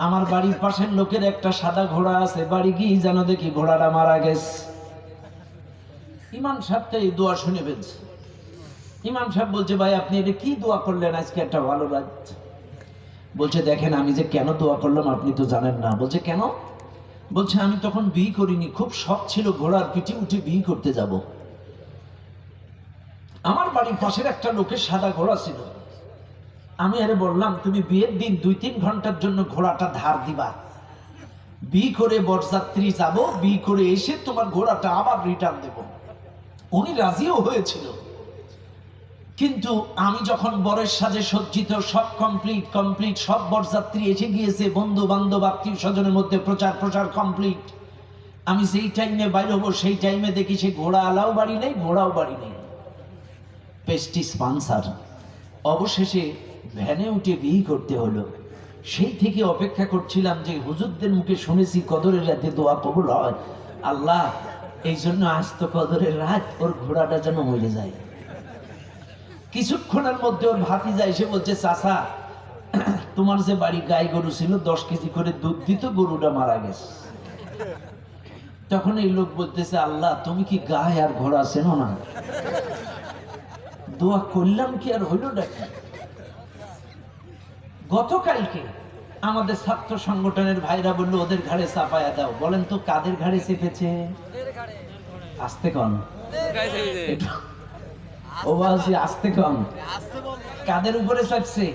আমার বাড়ির পাশের লোকের একটা সাদা ঘোড়া আছে, বাড়ি গিয়ে যেন দেখি ঘোড়াটা মারা গেছে। ইমাম সাহেবটা এই দোয়া শুনে ফেলছে। ইমাম সাহেব বলছে, ভাই আপনি এটা কি দোয়া করলেন আজকে একটা ভালো রাত? বলছে, দেখেন আমি যে কেন দোয়া করলাম আপনি তো জানেন না। বলছে, কেন? বলছে, আমি তখন বিয়ে করিনি, খুব শখ ছিল ঘোড়ার পিঠে উঠে বিয়ে করতে যাব। আমার বাড়ির পাশের একটা লোকের সাদা ঘোড়া ছিল। আমি আরে বললাম, তুমি বিয়ের দিন 2-3 ঘন্টার জন্য ঘোড়াটা ধার দিবা, বিয়ে করে বরযাত্রী যাব, বিয়ে করে এসে তোমার ঘোড়াটা আবার রিটার্ন দেব। উনি রাজিও হয়েছিল, কিন্তু আমি যখন বরের সাজে সজ্জিত, সব কমপ্লিট, সব বরযাত্রী এসে গিয়েছে, বন্ধু বান্ধব আত্মীয় স্বজনের মধ্যে প্রচার কমপ্লিট, আমি যেই টাইমে বাইর হবো সেই টাইমে দেখি সে ঘোড়া আলাও বাড়ি নেই, ঘোড়াও বাড়ি নেই। Pastry sponsor. অবশেষে ভ্যানে উঠে বিয়ে করতে হলো। সেই থেকে অপেক্ষা করছিলাম যে হুজুরদের মুখে শুনেছি কদরের রাতে দোয়া কবুল হয়। আল্লাহ, এই জন্য আজ তো কদরের রাত, ওর ঘোড়াটা যেন মরে যায়। কিছুক্ষণের মধ্যে ওর ভাতিজা এসে বলছে, চাচা তোমার যে বাড়ি গাই গরু ছিল 10 কেজি করে দুধ দিত, গরুটা মারা গেছে। তখন এই লোক বলতেছে, আল্লাহ তুমি কি গায়ে আর ঘোড়া চেনো না? দোয়া করলাম কি আর হইল নাকি? গতকালকে আমাদের ছাত্র সংগঠনের ভাইরা বললো ওদের ঘাড়ে চাপায়া দাও। বলেন তো কাদের ঘাড়ে চেপেছে? আস্তে কন, ও বলছি আস্তে কন, কাদের উপরে চাপছে?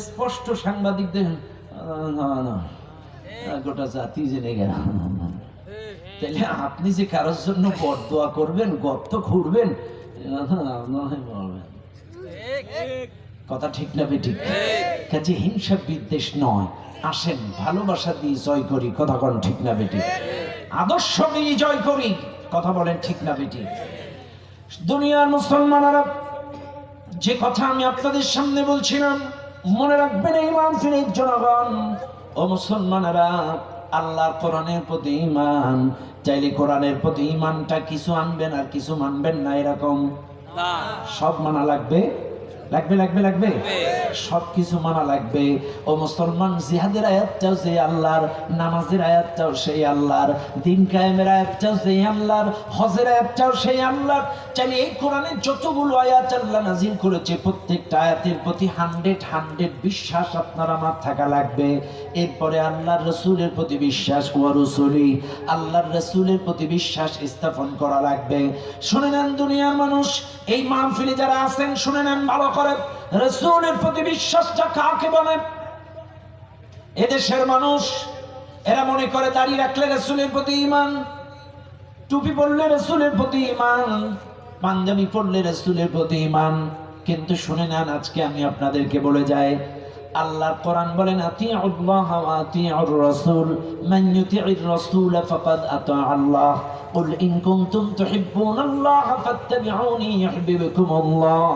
স্পষ্ট সাংবাদিকদের গোটা জাতি জেনে গেল। তাহলে আপনি যে কারোর জন্য বদদোয়া করবেন, গর্ত খুঁড়বেন, কথা ঠিক না বেঠিক? কাজে হিংসা বিদ্বেষ নয়, আসেন ভালোবাসা দিয়ে জয় করি, কথা বলেন ঠিক না বেঠিক? আদর্শ দিয়ে জয় করি, কথা বলেন ঠিক না বেঠিক? দুনিয়ার মুসলমানেরা, যে কথা আমি আপনাদের সামনে বলছিলাম মনে রাখবেন, ইমান ফিরে জনগণ ও মুসলমানেরা, আল্লাহর কোরআনের প্রতি ঈমান, চাইলে কোরআনের প্রতি ঈমানটা কিছু আনবেন আর কিছু মানবেন না, এরকম সব মানা লাগবে, লাগবে লাগবে লাগবে, সব কিছু মানা লাগবে। ও মুসলমান, জিহাদের আয়াতটাও যে আল্লাহর, নামাজের আয়াতটাও সেই আল্লাহর, দিন কায়েমের আয়াতটাও সেই আল্লাহর, হজের আয়াতটাও সেই আল্লাহর। চাইলে এই কোরআনের যতগুলো আয়াত আল্লাহ নাজিল করেছে, প্রত্যেকটা আয়াতের প্রতি 100 বিশ্বাস আপনার আমার থাকা লাগবে। এরপরে আল্লাহর রসুলের প্রতি বিশ্বাস, ওয়া রাসূলি, আল্লাহর রসুলের প্রতি বিশ্বাস স্থাপন করা লাগবে। শুনে নেন দুনিয়ার মানুষ, এই মাহফিলে যারা আছেন শুনে নেন ভালো করে, রসুলের প্রতি বিশ্বাসটা কাকে বলে? এদেশের মানুষ এরা মনে করে দাঁড়িয়ে রাখলে রসুলের প্রতি ঈমান, টুপি পরলে রসুলের প্রতি ঈমান, পাঞ্জাবি পরলে রসুলের প্রতি ঈমান। কিন্তু শুনে নেন, আজকে আমি আপনাদেরকে বলে যাই, আল্লাহর কোরআন বলেন, আতিউল্লাহ ওয়া আতিউর রাসূল, মান ইউতিউর রাসূল ফাকাদ আতা আল্লাহ, কুল ইন কুনতুম তুহিব্বুনাল্লাহ ফাত্তাবিউনি ইউহিব্বুকুমুল্লাহ।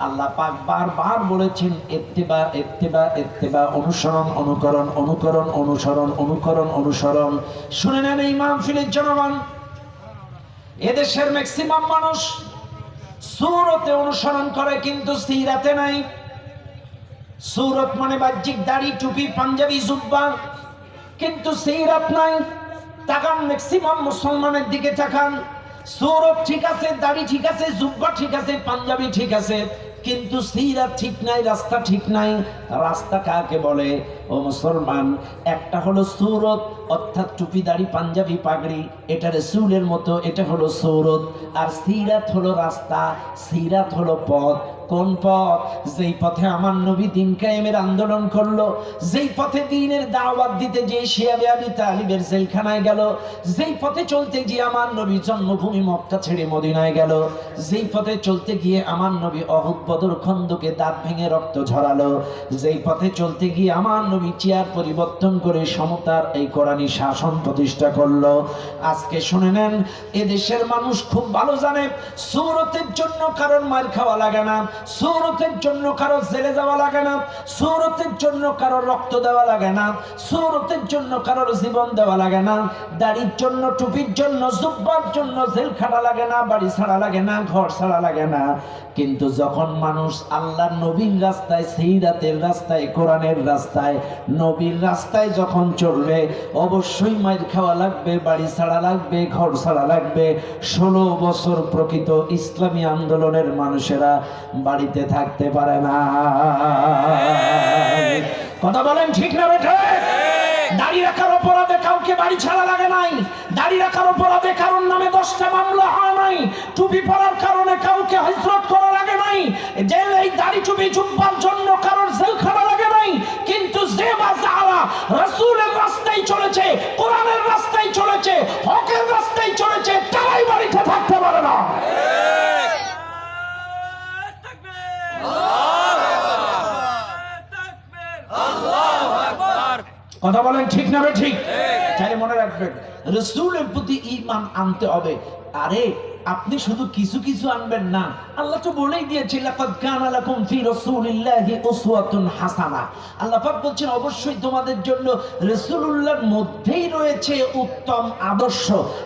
আল্লাহ পাক বারবার বলেছেন ইত্তিবা ইত্তিবা ইত্তিবা, অনুসরণ অনুকরণ অনুকরণ অনুসরণ অনুকরণ অনুসরণ। শুনে নেন এই মাহফিলের জনগণ, এদেশের ম্যাক্সিমাম মানুষ সূরতে অনুসরণ করে কিন্তু সিরাতে নাই। সূরত মানে বাহ্যিক দাড়ি, টুপি, পাঞ্জাবি, জুব্বা, কিন্তু সিরাত নাই। তাকান ম্যাক্সিমাম মুসলমানের দিকে তাকান, সূরত ঠিক আছে, দাড়ি ঠিক আছে, জুব্বা ঠিক আছে, পাঞ্জাবি ঠিক আছে, কিন্তু সিরাত ঠিক নাই, রাস্তা ঠিক নাই। রাস্তা কাকে বলে? ও মুসলমান, একটা হলো সূরত, অর্থাৎ টুপি, দাড়ি, পাঞ্জাবি, পাগড়ি, এটা রাসূলের মতো, এটা হলো সূরত। আর সিরাত হলো রাস্তা, সিরাত হলো পথ। কোন পথ? যেই পথে আমার নবী দিন কায়েমের আন্দোলন করলো, যেই পথে দ্বীনের দাওয়াত দিতে যে শিয়া আবি তালিবের জেলখানায় গেল, যেই পথে চলতে গিয়ে আমার নবী জন্মভূমি মক্কা ছেড়ে মদিনায় গেল, যেই পথে চলতে গিয়ে আমার নবী অহুদ, বদর, খন্দকে দাঁত ভেঙে রক্ত ঝরালো, যেই পথে চলতে গিয়ে আমার নবী চেয়ার পরিবর্তন করে সমতার এই কোরআনী শাসন প্রতিষ্ঠা করলো। আজকে শুনে নেন, এদেশের মানুষ খুব ভালো জানে, সূরতের জন্য কারণ মার খাওয়া লাগে না, সূরতের জন্য কারো জেলে যাওয়া লাগে না, সূরতের জন্য কারো রক্ত দেওয়া লাগে না, সূরতের জন্য কারোর জীবন দেওয়া লাগে না, দাড়ির জন্য, টুপির জন্য, জুব্বার জন্য জেল খাটা লাগে না, বাড়ি ছাড়া লাগে না, ঘর ছাড়া লাগে না। কিন্তু যখন মানুষ আল্লাহর নবীর রাস্তায়, সিরাতের রাস্তায়, কোরআনের রাস্তায়, নবীর রাস্তায় যখন চলবে, অবশ্যই মাইর খাওয়া লাগবে, বাড়ি ছাড়া লাগবে, ঘর ছাড়া লাগবে। 16 বছর প্রকৃত ইসলামী আন্দোলনের মানুষেরা বাড়িতে থাকতে পারে না। কথা বলেন ঠিক না বেঠে? দাড়ি রাখার অপরাধে কাউকে বাড়ি ছাড়া লাগে নাই, দাড়ি রাখার অপরাধে কারোর নামে 10টা মামলা হয় নাই, টুপি পরার কারণে কাউকে হিজরত করা লাগে নাই, জেলে এই দাড়ি টুপি জুব্বার জন্য কারোর জেলখানা লাগে নাই। কিন্তু যে বাজারা রাসূলের রাস্তায় চলেছে, কোরআনের রাস্তায় চলেছে, হকের রাস্তায় চলেছে, তারাই বাড়িতে থাকতে পারে না। কথা বলেন ঠিক না ঠিক? তাই মনে রাখবেন, রাসূলের প্রতি ঈমান আনতে হবে। আরে আপনি শুধু কিছু কিছু আনবেন না, আল্লাহ তো বলেই দিয়েছে লাকাদ কানা লাকুম ফি রাসূলিল্লাহি উসওয়াতুন হাসানাহ। আল্লাহ পাক বলছেন অবশ্যই তোমাদের জন্য রাসূলুল্লাহর মধ্যেই রয়েছে উত্তম আদর্শ।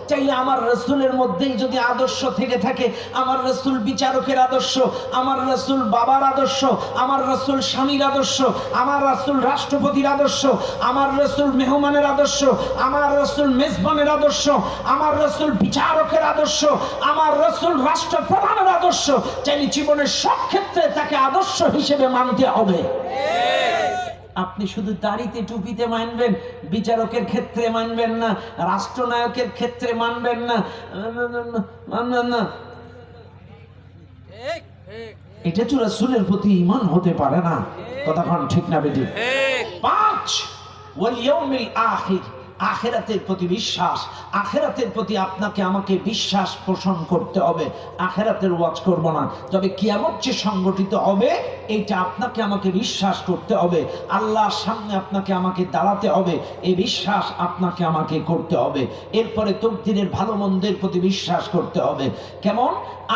চাইলে আমার রাসূলের মধ্যেই যদি আদর্শ থেকে থাকে, আমার রাসূল বিচারকের আদর্শ, আমার রাসূল বাবার আদর্শ, আমার রাসূল স্বামীর আদর্শ, আমার রাসূল রাষ্ট্রপতির আদর্শ, আমার রাসূল মেহমানের আদর্শ, আমার রাসূল মেজবানের আদর্শ, আমার রাসূল বিচারকের আদর্শ, আমার রাসূল রাষ্ট্রপ্রধানের আদর্শ, চাইলে জীবনের সব ক্ষেত্রে তাকে আদর্শ হিসেবে মানতে হবে। আপনি শুধু দাড়িতে টুপিতে মানবেন, বিচারকের ক্ষেত্রে মানবেন না, রাষ্ট্রনায়কের ক্ষেত্রে মানবেন না, মানবেন না। এটা তো রাসূলের প্রতি ঈমান হতে পারে না। কথা কোন ঠিক না বেটি? 5 ওয়াল ইয়াউমিল আখির, আখিরাতের প্রতি বিশ্বাস। আখিরাতের প্রতি আপনাকে আমাকে বিশ্বাস পোষণ করতে হবে। আখিরাতের ওয়াজ করব না, তবে কিয়ামত যে সংগঠিত হবে এইটা আপনাকে আমাকে বিশ্বাস করতে হবে। আল্লাহর সামনে আপনাকে আমাকে দাঁড়াতে হবে, এই বিশ্বাস আপনাকে আমাকে করতে হবে। এরপরে তকদিরের ভালো মন্দের প্রতি বিশ্বাস করতে হবে। কেমন?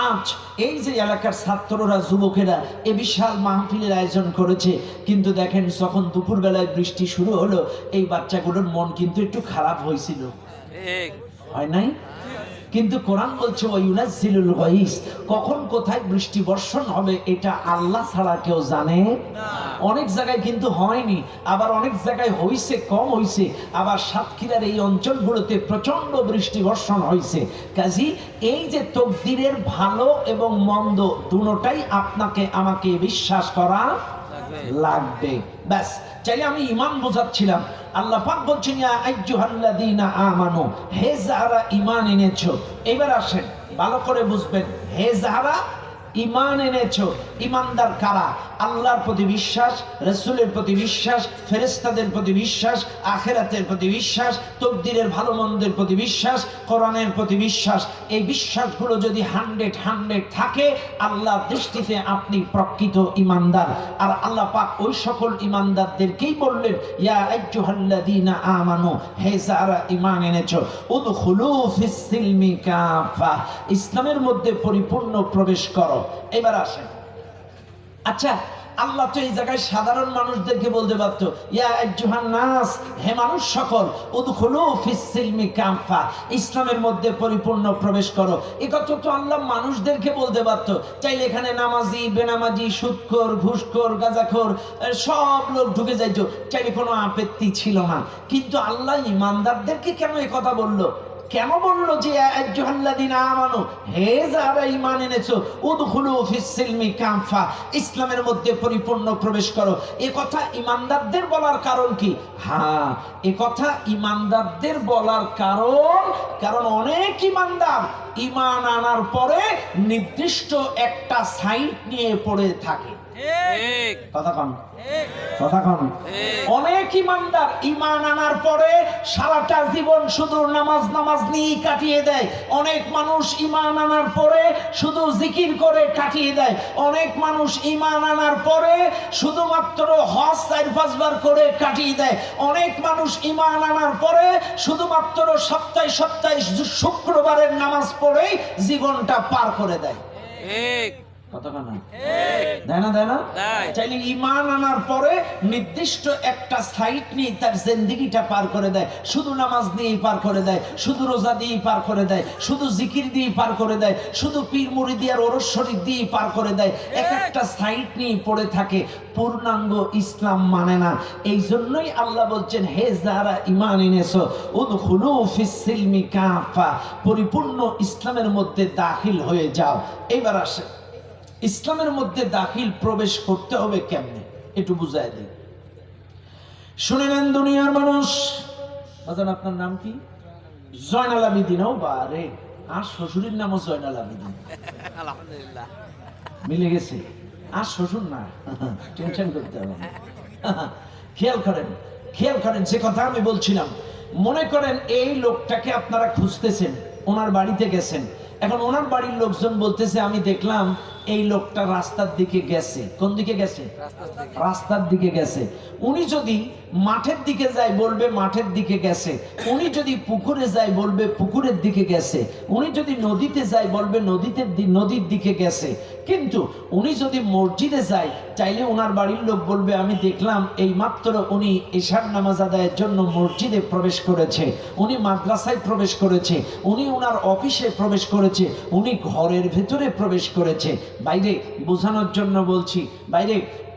আজ এই যে এলাকার ছাত্ররা, যুবকেরা এই বিশাল মাহফিলের আয়োজন করেছে, কিন্তু দেখেন যখন দুপুরবেলায় বৃষ্টি শুরু হলো, এই বাচ্চাগুলোর মন কিন্তু একটু খারাপ হয়েছিল, হয় নাই? কিন্তু কোরআন বলছে ওয়ায়ুনাজ্জিলুল গায়স, কখন কোথায় বৃষ্টি বর্ষণ হবে এটা আল্লাহ ছাড়া কেউ জানে না। অনেক জায়গায় কিন্তু হয়নি, আবার অনেক জায়গায় হইছে, কম হইছে, আবার সাতক্ষীরার এই অঞ্চলগুলোতে প্রচন্ড বৃষ্টি বর্ষণ হয়েছে। কাজী এই যে তকদিরের ভালো এবং মন্দ দুটোটাই আপনাকে আমাকে বিশ্বাস করা লাগবে। ব্যাস, চাইলে আমি ঈমান বোঝাচ্ছিলাম। আল্লাহ পাক বলছেন ইয়া আইয়ুহাল্লাযীনা আমানু, হে যারা ঈমান এনেছো। এবার আসেন ভালো করে বুঝবেন, হে যারা ঈমান এনেছো, ঈমানদার কারা? আল্লাহর প্রতি বিশ্বাস, রাসূলের প্রতি বিশ্বাস, ফেরেশতাদের প্রতি বিশ্বাস, আখিরাতের প্রতি বিশ্বাস, তকদিরের ভালো মন্দের প্রতি বিশ্বাস, কোরআনের প্রতি বিশ্বাস। এই বিশ্বাসগুলো যদি 100 থাকে, আল্লাহর দৃষ্টিতে আপনি প্রকৃত ঈমানদার। আর আল্লাহ পাক ওই সকল ঈমানদারদেরকেই বললেন ইয়া আইয়ুহাল্লাযীনা আমানু, হে যারা ঈমান এনেছো, উদখুলু ফিস সিলমি কাফা, ইসলামের মধ্যে পরিপূর্ণ প্রবেশ করো। এবার আসেন, আচ্ছা আল্লাহ তো এই জায়গায় সাধারণ মানুষদেরকে বলতে পারতো ইয়া আইয়ুহান নাস, হে মানুষ সকল, উদখুলু ফিস সিলমি কাফা, ইসলামের মধ্যে পরিপূর্ণ প্রবেশ করো। এই কথা তো আল্লাহ মানুষদেরকে বলতে পারতো। চাইলে এখানে নামাজি, বেনামাজি, সুদখোর, ঘুষখোর, গাঁজাখোর সব লোক ঢুকে যাইতো, চাইলে কোনো আপত্তি ছিল না। কিন্তু আল্লাহ ঈমানদারদেরকে কেন এই কথা বললো? কেন বললো যে আইয়ুহাল্লাযীনা আমানু, হে যারা ঈমান এনেছো, উদখুলু ফিস সিলমি কাফা, ইসলামের মধ্যে পরিপূর্ণ প্রবেশ করো। এই কথা ঈমানদারদের বলার কারণ কি? হ্যাঁ, এই কথা ঈমানদারদের বলার কারণ অনেক ঈমানদার ঈমান আনার পরে নির্দিষ্ট একটা সাইট নিয়ে পড়ে থাকে। কথা কন, কথা কন। অনেক ঈমানদার ঈমান আনার পরে সারাটা জীবন শুধু নামাজ নিয়ে কাটিয়ে দেয়। অনেক মানুষ ঈমান আনার পরে শুধু জিকির করে কাটিয়ে দেয়। অনেক মানুষ ঈমান আনার পরে শুধুমাত্র হজ 4-5 বার করে কাটিয়ে দেয়। অনেক মানুষ ঈমান আনার পরে শুধুমাত্র সপ্তাহে শুক্রবারের নামাজ পড়েই জীবনটা পার করে দেয়। চাইলে ঈমান আনার পরে নির্দিষ্ট একটা সাইট নিয়ে তার জিন্দেগিটা পার করে দেয়। শুধু নামাজ দিয়েই পার করে দেয়, শুধু রোজা দিয়েই পার করে দেয়, শুধু জিকির দিয়ে পার করে দেয়, শুধু পীর মুরিদি আর ওরস শরীফ দিয়ে পার করে দেয়। এক একটা সাইট নিয়ে পড়ে থাকে, পূর্ণাঙ্গ ইসলাম মানে না। এই জন্যই আল্লাহ বলছেন হে যারা ঈমান এনেছো, উদখুলু ফিস সিলমি কাফা, পরিপূর্ণ ইসলামের মধ্যে দাখিল হয়ে যাও। এবার আসে ইসলামের মধ্যে দাখিল প্রবেশ করতে হবে কেমনে একটু বুঝাই দিই। শুনে নেন দুনিয়ার মানুষ। বাজান আপনার নাম কি? জয়নাল আবেদিন। ও বারে, আর শ্বশুরের নামও জয়নাল আবেদিন। আলহামদুলিল্লাহ, মিলে গেছে। আর শ্বশুর না, টেনশন করতে হবে। খেয়াল করেন যে কথা আমি বলছিলাম। মনে করেন এই লোকটাকে আপনারা খুঁজতেছেন, ওনার বাড়িতে গেছেন। এখন ওনার বাড়ির লোকজন বলতেছে আমি দেখলাম এই লোকটা রাস্তার দিকে গেছে। কোন দিকে গেছে? রাস্তার দিকে গেছে। উনি যদি মাঠের দিকে যায় বলবে মাঠের দিকে গেছে, উনি যদি পুকুরে যায় বলবে পুকুরের দিকে গেছে, উনি যদি নদীতে যায় বলবে নদীর দিকে গেছে। কিন্তু উনি যদি মসজিদে যায় চাইলে ওনার বাড়ির লোক বলবে আমি দেখলাম এই মাত্র উনি এশার নামাজ আদায়ের জন্য মসজিদে প্রবেশ করেছে, উনি মাদ্রাসায় প্রবেশ করেছে, উনি ওনার অফিসে প্রবেশ করেছে, উনি ঘরের ভেতরে প্রবেশ করেছে। বাইরে বোঝানোর জন্য বলছি, বাইরে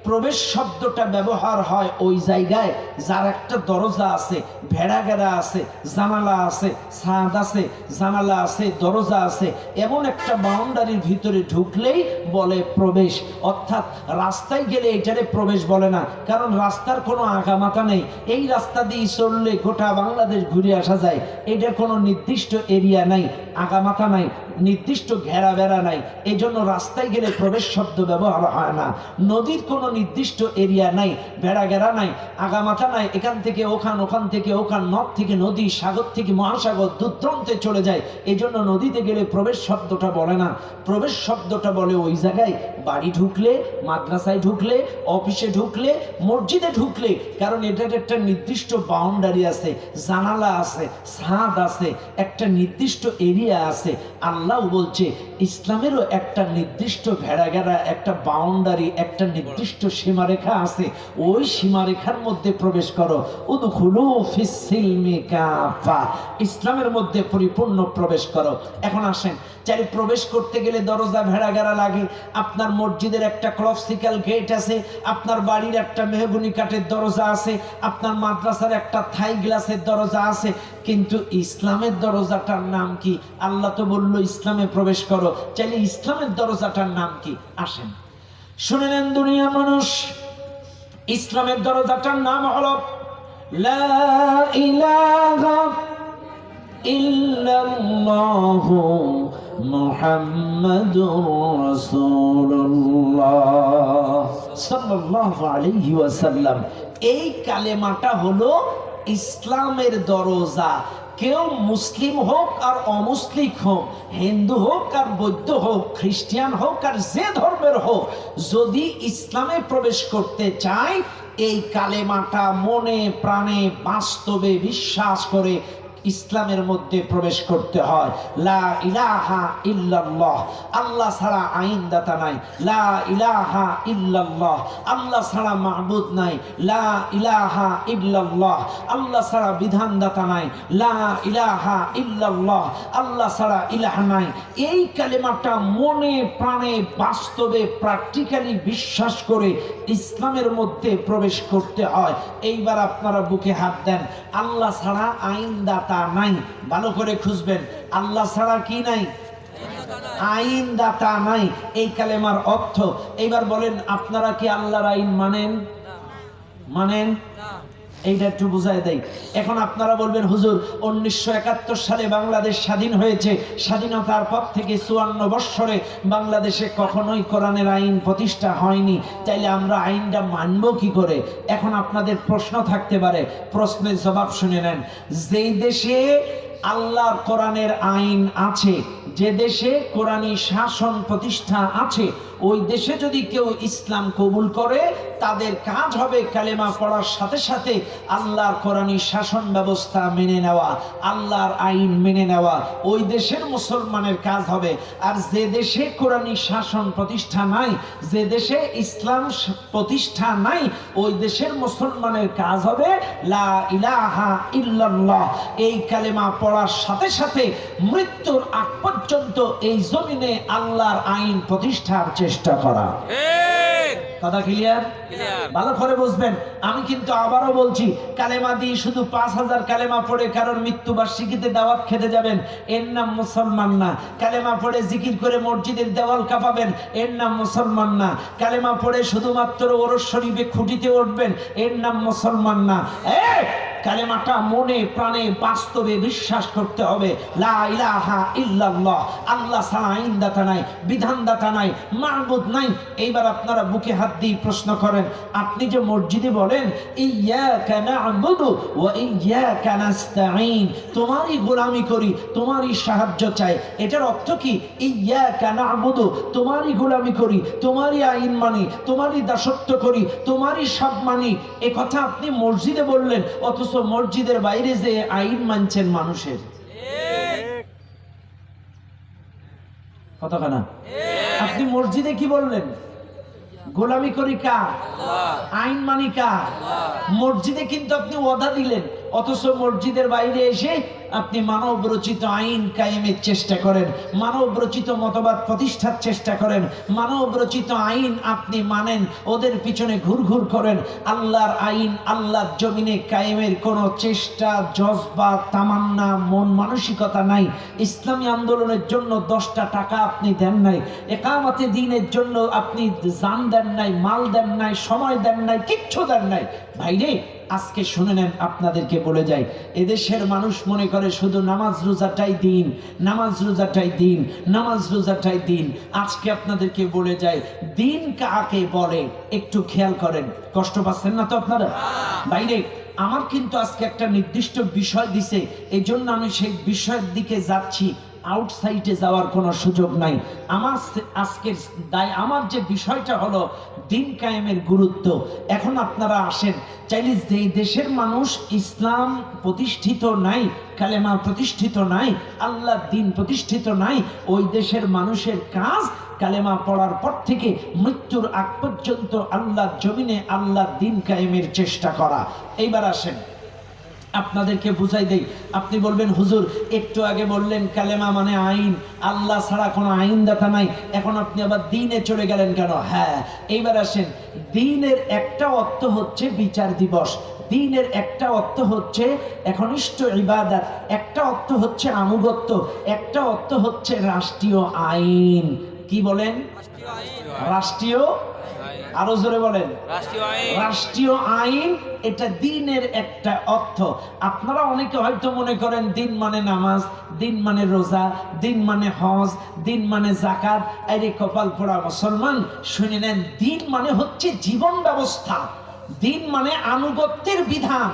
প্রবেশ শব্দটা ব্যবহার হয় ওই জায়গায় যার একটা দরজা আছে, ভেড়াঘেরা আছে, জানালা আছে, ছাদ আছে, জানালা আছে, দরজা আছে, এমন একটা বাউন্ডারির ভিতরে ঢুকলেই বলে প্রবেশ। অর্থাৎ রাস্তায় গেলে এটারে প্রবেশ বলে না, কারণ রাস্তার কোনো আগামাথা নেই। এই রাস্তা দিয়ে চললে গোটা বাংলাদেশ ঘুরে আসা যায়, এটার কোনো নির্দিষ্ট এরিয়া নাই, আগামাথা নাই, নির্দিষ্ট ঘেরা বেড়া নাই। এই জন্য রাস্তায় গেলে প্রবেশ শব্দ ব্যবহার হয় না। নদীর কোনো নির্দিষ্ট এরিয়া নাই, বেড়া ঘেরা নাই, আগামাথা নাই, এখান থেকে ওখান, ওখান থেকে ওখান, নদ থেকে নদী, সাগর থেকে মহাসাগর, দূরদূরান্তে চলে যায়। এই জন্য নদীতে গেলে প্রবেশ শব্দটা বলে না, প্রবেশ শব্দটা বলে ওই জায়গায় বাড়ি ঢুকলে, মাদ্রাসায় ঢুকলে, অফিসে ঢুকলে, মসজিদে ঢুকলে, কারণ এটার একটা নির্দিষ্ট বাউন্ডারি আছে, জানালা আছে, ছাদ আছে, একটা নির্দিষ্ট এরিয়া আছে। আল্লাহ বলছে ইসলামেরও একটা নির্দিষ্ট ভেড়াঘেরা, একটা বাউন্ডারি, একটা নির্দিষ্ট সীমারেখা আছে, ওই সীমারেখার মধ্যে প্রবেশ করো। উদখুলু ফিস সিলমি কাফা, ইসলামের মধ্যে পরিপূর্ণ প্রবেশ করো। এখন আসেন, চাই প্রবেশ করতে গেলে দরজা ভেড়াঘেরা লাগে। আপনার মসজিদের একটা ক্লপসিক্যাল গেট আছে, আপনার বাড়ির একটা মেহগনি কাঠের দরজা আছে, আপনার মাদ্রাসার একটা থাই গ্লাসের দরজা আছে, কিন্তু ইসলামের দরজাটার নাম কি? আল্লাহ তো বললো ইসলামে প্রবেশ করো, চাইলে ইসলামের দরজাটার নাম কি? আসেন শুনে নেন দুনিয়ার মানুষ, ইসলামের দরজাটার নাম হলো লা ইলাহা ইল্লাল্লাহু মুহাম্মাদুর রাসূলুল্লাহ সাল্লাল্লাহু আলাইহি ওয়াসাল্লাম। এই কালেমাটা হলো ইসলামের দরজা। কেউ মুসলিম হোক আর অমুসলিম হোক, হিন্দু হোক আর বৌদ্ধ হোক, খ্রিস্টান হোক আর যে ধর্মের হোক, যদি ইসলামে প্রবেশ করতে চায় এই কালেমাটা মনে প্রাণে বাস্তবে বিশ্বাস করে ইসলামের মধ্যে প্রবেশ করতে হয়। লা ইলাহা ইল্লাল্লাহ, আল্লাহ ছাড়া আইনদাতা নাই। লা ইলাহা ইল্লাল্লাহ, আল্লাহ ছাড়া মাবুদ নাই। লা ইলাহা ইল্লাল্লাহ, আল্লাহ ছাড়া বিধানদাতা নাই। লা ইলাহা ইল্লাল্লাহ, আল্লাহ ছাড়া ইলাহ নাই। এই কালেমাটা মনে প্রাণে বাস্তবে প্র্যাকটিক্যালি বিশ্বাস করে ইসলামের মধ্যে প্রবেশ করতে হয়। এইবার আপনারা বুকে হাত দেন, আল্লাহ ছাড়া আইনদাতা নাই। ভালো করে খুঁজবেন, আল্লাহ ছাড়া কি নাই? আইনদাতা নাই। এই কালেমার অর্থ। এইবার বলেন, আপনারা কি আল্লাহর আইন মানেন? মানেন? এইটা একটু বুঝাই দেই। এখন আপনারা বলবেন, হুজুর 1971 সালে বাংলাদেশ স্বাধীন হয়েছে, স্বাধীনতার পর থেকে 54 বৎসরে বাংলাদেশে কখনোই কোরআনের আইন প্রতিষ্ঠা হয়নি, তাইলে আমরা আইনটা মানব কি করে? এখন আপনাদের প্রশ্ন থাকতে পারে, প্রশ্নের জবাব শুনে নেন। যেই দেশে আল্লাহর কোরআনের আইন আছে, যে দেশে কোরআনী শাসন প্রতিষ্ঠা আছে, ওই দেশে যদি কেউ ইসলাম কবুল করে তাদের কাজ হবে কালেমা পড়ার সাথে সাথে আল্লাহর কোরআনী শাসন ব্যবস্থা মেনে নেওয়া, আল্লাহর আইন মেনে নেওয়া। ওই দেশের মুসলমানের কাজ হবে। আর যে দেশে কোরআনী শাসন প্রতিষ্ঠা নাই, যে দেশে ইসলাম প্রতিষ্ঠা নাই, ওই দেশের মুসলমানের কাজ হবে লা ইলাহা ইল্লাল্লাহ, এই কালেমা পড়ার সাথে সাথে মৃত্যুর আগ পর্যন্ত এই জমিনে আল্লাহর আইন প্রতিষ্ঠার চেষ্টা করা। কথা ক্লিয়ার? ভালো করে বুঝবেন। আমি কিন্তু আবারও বলছি, কালেমা দিয়ে শুধু 5000 কালেমা পড়ে কারোর মৃত্যুবার্ষিকীতে দাওয়াত খেতে যাবেন, এর নাম মুসলমান না। কালেমা পড়ে জিকির করে মসজিদের দেওয়াল কাঁপাবেন, এর নাম মুসলমান না। কালেমা পড়ে শুধুমাত্র ওরস শরীফে খুঁটিতে উঠবেন, এর নাম মুসলমান না। কালেমাটা মনে প্রাণে বাস্তবে বিশ্বাস করতে হবে। লা ইলাহা ইল্লাল্লাহ, আল্লাহ ছাড়া আইনদাতা নাই, বিধানদাতা নাই, মাবুদ নাই। এইবার আপনারা বুকে হাত দিয়ে প্রশ্ন করেন, আপনি যে মসজিদে বলেন ইয়্যাকা না'বুদু ওয়া ইয়্যাকা নাস্তাঈন, তোমারই গোলামি করি, তোমারই সাহায্য চাই, এটার অর্থ কি? ইয়্যাকা না'বুদু, তোমারই গোলামি করি, তোমারই আইন মানি, তোমারই দাসত্ব করি, তোমারই সব মানি, এ কথা আপনি মসজিদে বললেন, অথচ মসজিদের বাইরে যে আইন মানছেন মানুষের। কথা না? আপনি মসজিদে কি বললেন? গোলামি করি কার? আইন মানি কার? মসজিদে কিন্তু আপনি ওয়াদা দিলেন, অথচ মসজিদের বাইরে এসে আপনি মানব রচিত আইন কায়েমের চেষ্টা করেন, মানব রচিত মতবাদ প্রতিষ্ঠার চেষ্টা করেন, মানব রচিত আইন আপনি মানেন, ওদের পিছনে ঘুরঘুর করেন। আল্লাহর আইন আল্লাহর জমিনে কায়েমের কোনো চেষ্টা, জজবা, তামান্না, মন মানসিকতা নাই। ইসলামী আন্দোলনের জন্য 10টা টাকা আপনি দেন নাই, একামতে দ্বীনের জন্য আপনি জান দেন নাই, মাল দেন নাই, সময় দেন নাই, কিচ্ছু দেন নাই। ভাইরে, আজকে শুনে নেন, আপনাদেরকে বলে যাই, এদেশের মানুষ মনে করে শুধু নামাজ রোজাটাই দিন, নামাজ রোজাটাই দিন, নামাজ রোজাটাই দিন। আজকে আপনাদেরকে বলে যাই, দিন কাকে বলে একটু খেয়াল করেন। কষ্ট পাচ্ছেন না তো আপনারা? বাইরে আমার কিন্তু আজকে একটা নির্দিষ্ট বিষয় দিছে, এই জন্য আমি সেই বিষয়ের দিকে যাচ্ছি, আউটসাইডে যাওয়ার কোনো সুযোগ নাই। আমার আজকের আমার যে বিষয়টা হলো দিন কায়েমের গুরুত্ব। এখন আপনারা আসেন, চাইলে যেই দেশের মানুষ ইসলাম প্রতিষ্ঠিত নাই, কালেমা প্রতিষ্ঠিত নাই, আল্লাহর দিন প্রতিষ্ঠিত নাই, ওই দেশের মানুষের কাজ কালেমা পড়ার পর থেকে মৃত্যুর আগ পর্যন্ত আল্লাহর জমিনে আল্লাহর দিন কায়েমের চেষ্টা করা। এইবার আসেন, আপনাদেরকে বুঝাই দেই। আপনি বলবেন, হুজুর একটু আগে বললেন কালেমা মানে আইন, আল্লাহ ছাড়া কোনো আইনদাতা নাই, এখন আপনি আবার দ্বীনে চলে গেলেন কেন? হ্যাঁ, এইবার আসেন, দ্বীনের একটা অর্থ হচ্ছে বিচার দিবস, দ্বীনের একটা অর্থ হচ্ছে একনিষ্ঠ ইবাদত, একটা অর্থ হচ্ছে আনুগত্য, একটা অর্থ হচ্ছে রাষ্ট্রীয় আইন। কি বলেন? রাষ্ট্রীয়, আরো জোরে বলেন, রাষ্ট্রীয় আইন। এটা দ্বীনের একটা অর্থ। আপনারা অনেকে হয়তো মনে করেন দিন মানে নামাজ, দিন মানে রোজা, দিন মানে হজ, দিন মানে যাকাত। আরে কপাল পোড়া মুসলমান, শুনে নেন, দিন মানে হচ্ছে জীবন ব্যবস্থা, দিন মানে আনুগত্যের বিধান,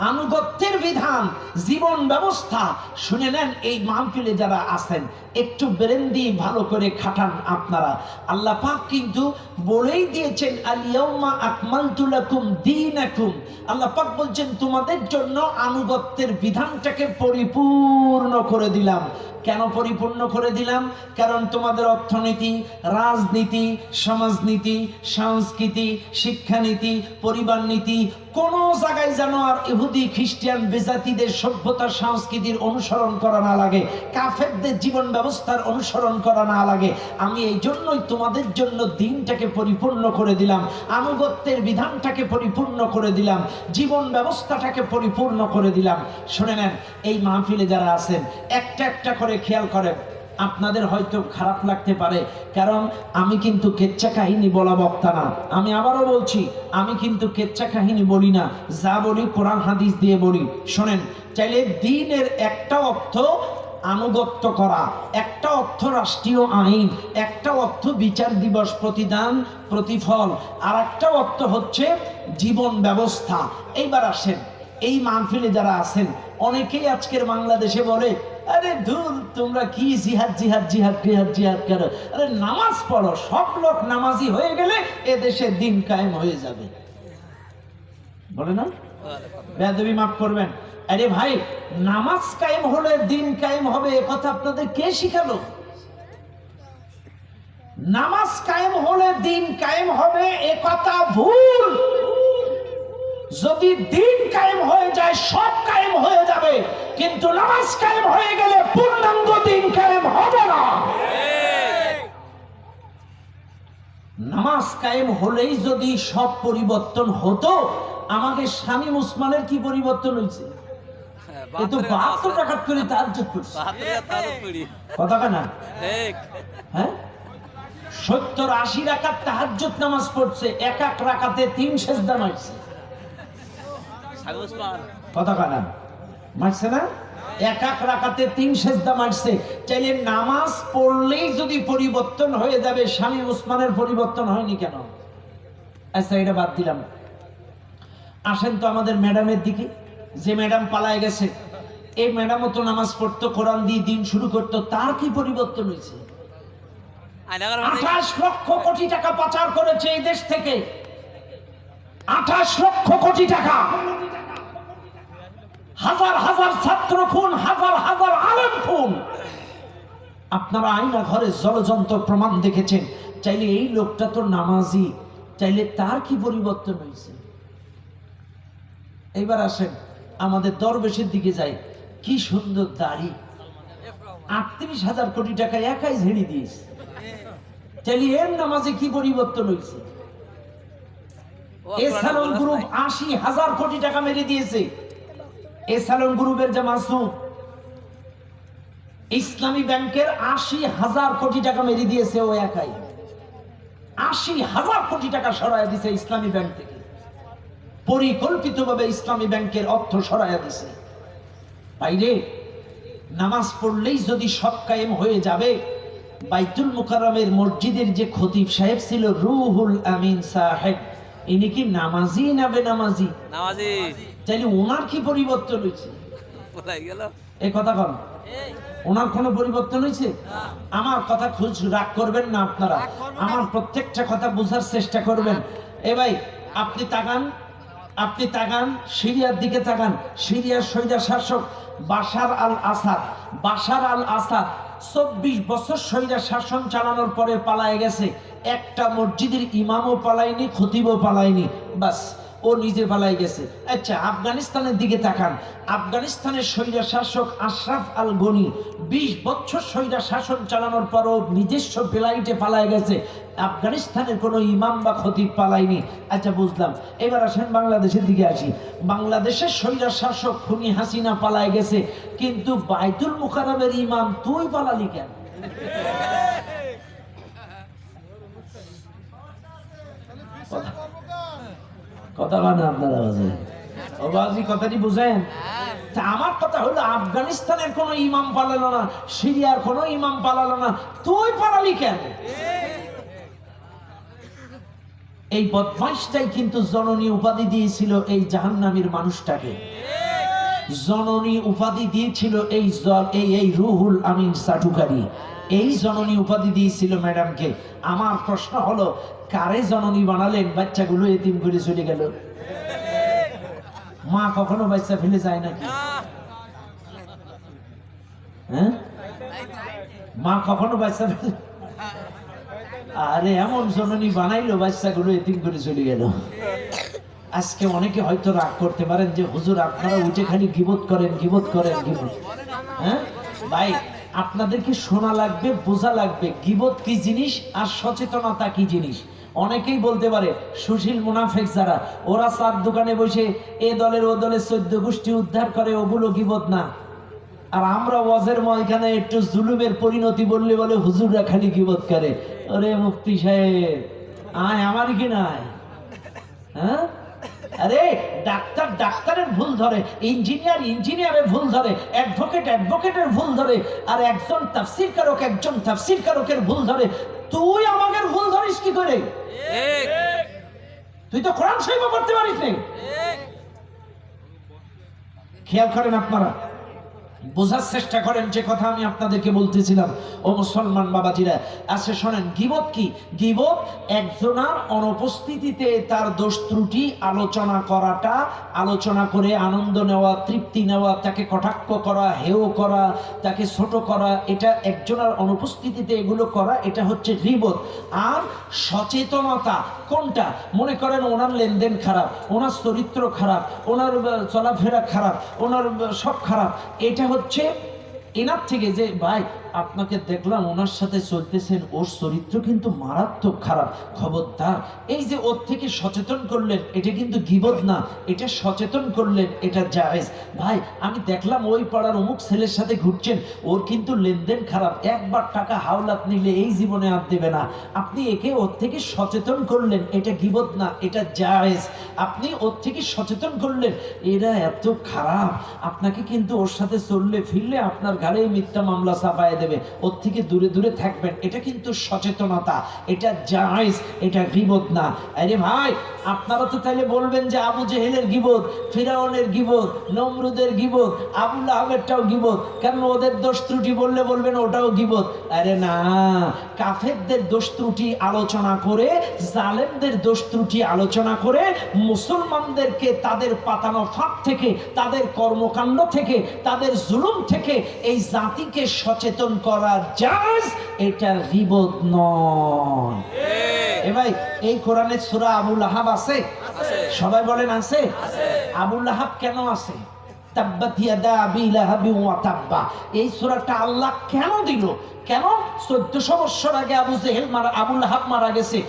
আনুগত্যের বিধান, জীবন ব্যবস্থা। শুনে নেন, এই মাহফিলে যারা আছেন একটু ব্রেন দিয়ে ভালো করে খাটান আপনারা। আল্লাহ পাক কিন্তু বলেই দিয়েছেন, আল-ইয়াউমা আকমালতু লাকুম দীনাকুম। আল্লাহ পাক বলছেন, তোমাদের জন্য আনুগত্যের বিধানটাকে পরিপূর্ণ করে দিলাম। কেন পরিপূর্ণ করে দিলাম? কারণ তোমাদের অর্থনীতি, রাজনীতি, সমাজনীতি, সংস্কৃতি, শিক্ষানীতি, পরিবার নীতি কোন জায়গায় যেন আর ইহুদি, খ্রিস্টান, বেজাতিদের সভ্যতা সংস্কৃতির অনুসরণ করা না লাগে, কাফেরদের জীবন ব্যবস্থার অনুসরণ করা না লাগে। আমি এই জন্যই তোমাদের জন্য দিনটাকে পরিপূর্ণ করে দিলাম, আনুগত্যের বিধানটাকে পরিপূর্ণ করে দিলাম, জীবন ব্যবস্থাটাকে পরিপূর্ণ করে দিলাম। শুনে নেন, এই মাহফিলে যারা আছেন একটা একটা করে খেয়াল করেন। আপনাদের হয়তো খারাপ লাগতে পারে, কারণ আমি কিন্তু কেচ্চা কাহিনী বলা বক্তা না। আমি আবারও বলছি, আমি কিন্তু কেচ্চা কাহিনী বলি না, যা বলি কোরআন হাদিস দিয়ে বলি। শোনেন, চাইলে দ্বীনের একটা অর্থ আনুগত্য করা, একটা অর্থ রাষ্ট্রীয় আইন, একটা অর্থ বিচার দিবস, প্রতিদান, প্রতিফল, আর একটা অর্থ হচ্ছে জীবন ব্যবস্থা। এইবার আসেন, এই মাহফিলে যারা আছেন অনেকেই আজকের বাংলাদেশে বলে, আরে ধুর, তোমরা কি জিহাদ জিহাদ জিহাদ জিহাদ জিহাদ করো? আরে নামাজ পড়ো, সব লোক নামাজি হয়ে গেলে এ দেশে দিন কায়েম হয়ে যাবে। বলে না? বেয়াদবি মাফ করবেন। আরে ভাই, নামাজ কায়েম হলে দিন কায়েম হবে, এ কথা আপনাদের কে শিখালো? নামাজ কায়েম হলে দিন কায়েম হবে এ কথা ভুল। যদি দিন কায়েম হয়ে যায় সব কায়েম হয়ে যাবে, কিন্তু নামাজ কায়েম হয়ে গেলে পূর্ণাঙ্গ দিন কায়েম হবে না। নামাজ কায়েম হলেই যদি সব পরিবর্তন হতো, আমাদের শামীম ওসমানের কি পরিবর্তন হয়েছে? এ তো 72 টাকা করে তাহাজ্জুদ করছে। কথা না? হ্যাঁ, 70-80 রাকাত তাহাজ্জুদ নামাজ পড়ছে, এক এক রাকাতে 3 সেজদা মারছে। কথা কানা মারছে না? এক এক রাকাতে 3 সেজদা মারছে। চাইলে নামাজ পড়লেই যদি পরিবর্তন হয়ে যাবে, স্বামী উসমানের পরিবর্তন হয়নি কেন? আচ্ছা, এটা বাদ দিলাম। আসেন তো আমাদের ম্যাডামের দিকে। যে ম্যাডাম পালায় গেছে, এই ম্যাডামও তো নামাজ পড়তো, কোরআন দিয়ে দিন শুরু করতো, তার কি পরিবর্তন হয়েছে? 28 লক্ষ কোটি টাকা পাচার করেছে এই দেশ থেকে। 28 লক্ষ কোটি টাকা, হাজার হাজার ছাত্র খুন, হাজার হাজার আলেম খুন। আপনারা আয়না ঘরে জলজন্ত প্রমাণ দেখেছেন। চাইলে এই লোকটা তো নামাজি, চাইলে তার কি পরিবর্তন হয়েছে? এইবার আসেন আমাদের দরবেশের দিকে যাই। কি সুন্দর দাড়ি, 38,000 কোটি টাকা একাই ঝেড়ে দিয়েছে। চাইলে এর নামাজে কি পরিবর্তন হয়েছে? এসালন গ্রুপ 80,000 কোটি টাকা মেরে দিয়েছে। এসালন গ্রুপের যে মাসুদ, ইসলামী ব্যাংকের 80,000 কোটি টাকা মেরে দিয়েছে ও একাই। 80,000 কোটি টাকা সরাইয়া দিয়েছে ইসলামী ব্যাংক থেকে, পরিকল্পিতভাবে ইসলামী ব্যাংকের অর্থ সরাইয়া দিয়েছে। বাইরে নামাজ পড়লেই যদি সব কায়েম হয়ে যাবে, বাইতুল মুকাররমের মসজিদের যে খতিব সাহেব ছিল রুহুল আমিন সাহেব, ইনি কি নামাজি না বেনামাজি? নামাজি। তাইলে ওনার কি পরিবর্তন হয়েছে? বলাই গেল এই কথা বল, ওনার কোনো পরিবর্তন হয়েছে? আমার কথা খুঁজ রাগ করবেন না আপনারা, আমার প্রত্যেকটা কথা বোঝার চেষ্টা করবেন। এ ভাই আপনি তাকান, আপনি তাকান সিরিয়ার দিকে তাকান। সিরিয়ার স্বৈরাচার শাসক বাশার আল আসাদ, বাশার আল আসাদ 24 বছর স্বৈরাচার শাসন চালানোর পরে পালায় গেছে। একটা মসজিদের ইমামও পালায়নি, খতিবও পালায়নি, বাস ও নিজে পালাই গেছে। আচ্ছা, আফগানিস্তানের দিকে তাকান। আফগানিস্তানের স্বৈরা শাসক আশরাফ আল গনি 20 বছর স্বৈরা শাসন চালানোর পরও নিজস্ব ফ্লাইটে পালায় গেছে। আফগানিস্তানের কোনো ইমাম বা খতিব পালায়নি। আচ্ছা বুঝলাম। এবার আসেন বাংলাদেশের দিকে আসি। বাংলাদেশের স্বৈরা শাসক খুনি হাসিনা পালায় গেছে, কিন্তু বাইতুল মুকাররমের ইমাম তুই পালালি কেন? কথা মানে আপনারা বাজে কথাটি বুঝেন? আমার কথা হলো আফগানিস্তানের কোন ইমাম পালালো না, সিরিয়ার কোন ইমাম পালালো না, তুই পালালি কেন? এই বদমাইশটাই কিন্তু জননী উপাধি দিয়েছিল এই জাহান্নামীর মানুষটাকে। জননী উপাধি দিয়েছিল এই রুহুল আমিন সাটুকারি, এই জননী উপাধি দিয়েছিল ম্যাডামকে। আমার প্রশ্ন হলো, কারে জননী বানালেন? বাচ্চাগুলো এতিম করে চলে গেল। মা কখনো বাচ্চা ফেলে যায় নাকি? হ্যাঁ, মা কখনো বাচ্চা ফেলে? আরে এমন জননী বানাইলো, বাচ্চাগুলো এতিম করে চলে গেল। আজকে অনেকে হয়তো রাগ করতে পারেন যে হুজুর আপনারা উঠে খালি গিবত করেন, গিবত করেন, গিবত। হ্যাঁ ভাই, আপনাদেরকে শোনা লাগবে, বোঝা লাগবে গিবত কি জিনিস আর সচেতনতা কি জিনিস। অনেকেই বলতে পারে সুশীল মুনাফেক যারা, ওরা চার দোকানে বসে এ দলের ও দলের 14 গোষ্ঠী উদ্ধার করে, ওগুলো গিবত না। আর আমরা ওয়াজের ময়দানে একটু জুলুমের পরিণতি বললে বলে হুজুররা খালি গিবত করে। ওরে মুফতি সাহেব, আয় আমার কি নাই? হ্যাঁ, আরে ডাক্তার ডাক্তারের ভুল ধরে, ইঞ্জিনিয়ার ইঞ্জিনিয়ারের ভুল ধরে, অ্যাডভোকেট অ্যাডভোকেটের ভুল ধরে, আর একজন তাফসীর কারকের ভুল ধরে। তুই আমাদের ভুল ধরিস কি করে? তুই তো কোরআন শরীফ পড়তে পারিস না। খেয়াল করেন আপনারা, বোঝার চেষ্টা করেন যে কথা আমি আপনাদেরকে বলতেছিলাম। ও মুসলমান বাবাজিরা, আচ্ছা শোনেন, গীবত কি? গীবত একজনের অনুপস্থিতিতে তার দোষ ত্রুটি আলোচনা করাটা, আলোচনা করে আনন্দ নেওয়া, তৃপ্তি নেওয়া, তাকে কটাক্ষ করা, হেয় করা, তাকে ছোট করা, এটা একজনের অনুপস্থিতিতে এগুলো করা, এটা হচ্ছে গীবত। আর সচেতনতা কোনটা? মনে করেন ওনার লেনদেন খারাপ, ওনার চরিত্র খারাপ, ওনার চলাফেরা খারাপ, ওনার সব খারাপ, এটা হচ্ছে এনার থেকে যে ভাই আপনাকে দেখলাম ওনার সাথে চলতেছেন, ওর চরিত্র কিন্তু মারাত্মক খারাপ, খবরদার। এই যে ওর থেকে সচেতন করলেন, এটা কিন্তু গীবত না, এটা সচেতন করলেন, এটা জায়েজ। ভাই আমি দেখলাম ওই পাড়ার অমুক ছেলের সাথে ঘুরছেন, ওর কিন্তু লেনদেন খারাপ, একবার টাকা হাওলাত নিলে এই জীবনে আর দেবে না। আপনি একে ওর থেকে সচেতন করলেন, এটা গীবত না, এটা জায়েজ। আপনি ওর থেকে সচেতন করলেন, এরা এত খারাপ, আপনাকে কিন্তু ওর সাথে চললে ফিরলে আপনার ঘাড়ে মিথ্যা মামলা চাপায় দেবে। ওর থেকে দূরে দূরে থাকবেন, এটা কিন্তু সচেতনতা, এটা জায়েজ, এটা গীবত না। আরে ভাই আপনারা তো তাইলে বলবেন যে আবু জেহেলের গীবত, ফিরাউনের গীবত, নমরুদের গীবত, আবু লাহাবেরটাও গীবত, কারণ ওদের দোষ ত্রুটি বললে বলবেন ওটাও গীবত। আরে না, কাফেরদের দোষ ত্রুটি আলোচনা করে, জালেমদের দোষ ত্রুটি আলোচনা করে মুসলমানদেরকে তাদের পাতানো ফাঁক থেকে, তাদের কর্মকাণ্ড থেকে, তাদের জুলুম থেকে এই জাতিকে সচেতন করা জায়েজ, এটা গীবত নয়। এ ভাই এই কোরআনের সূরা আবু লাহাব আছে? সবাই বলেন আছে। আবু লাহাব কেন আছে? তাব্বাত ইয়াদা আবি লাহাবি ওয়া তাব্বা, এই সূরাটা আল্লাহ কেন দিল? কেন? 1400 বছর আগে আবু লাহাব মারা গেছে।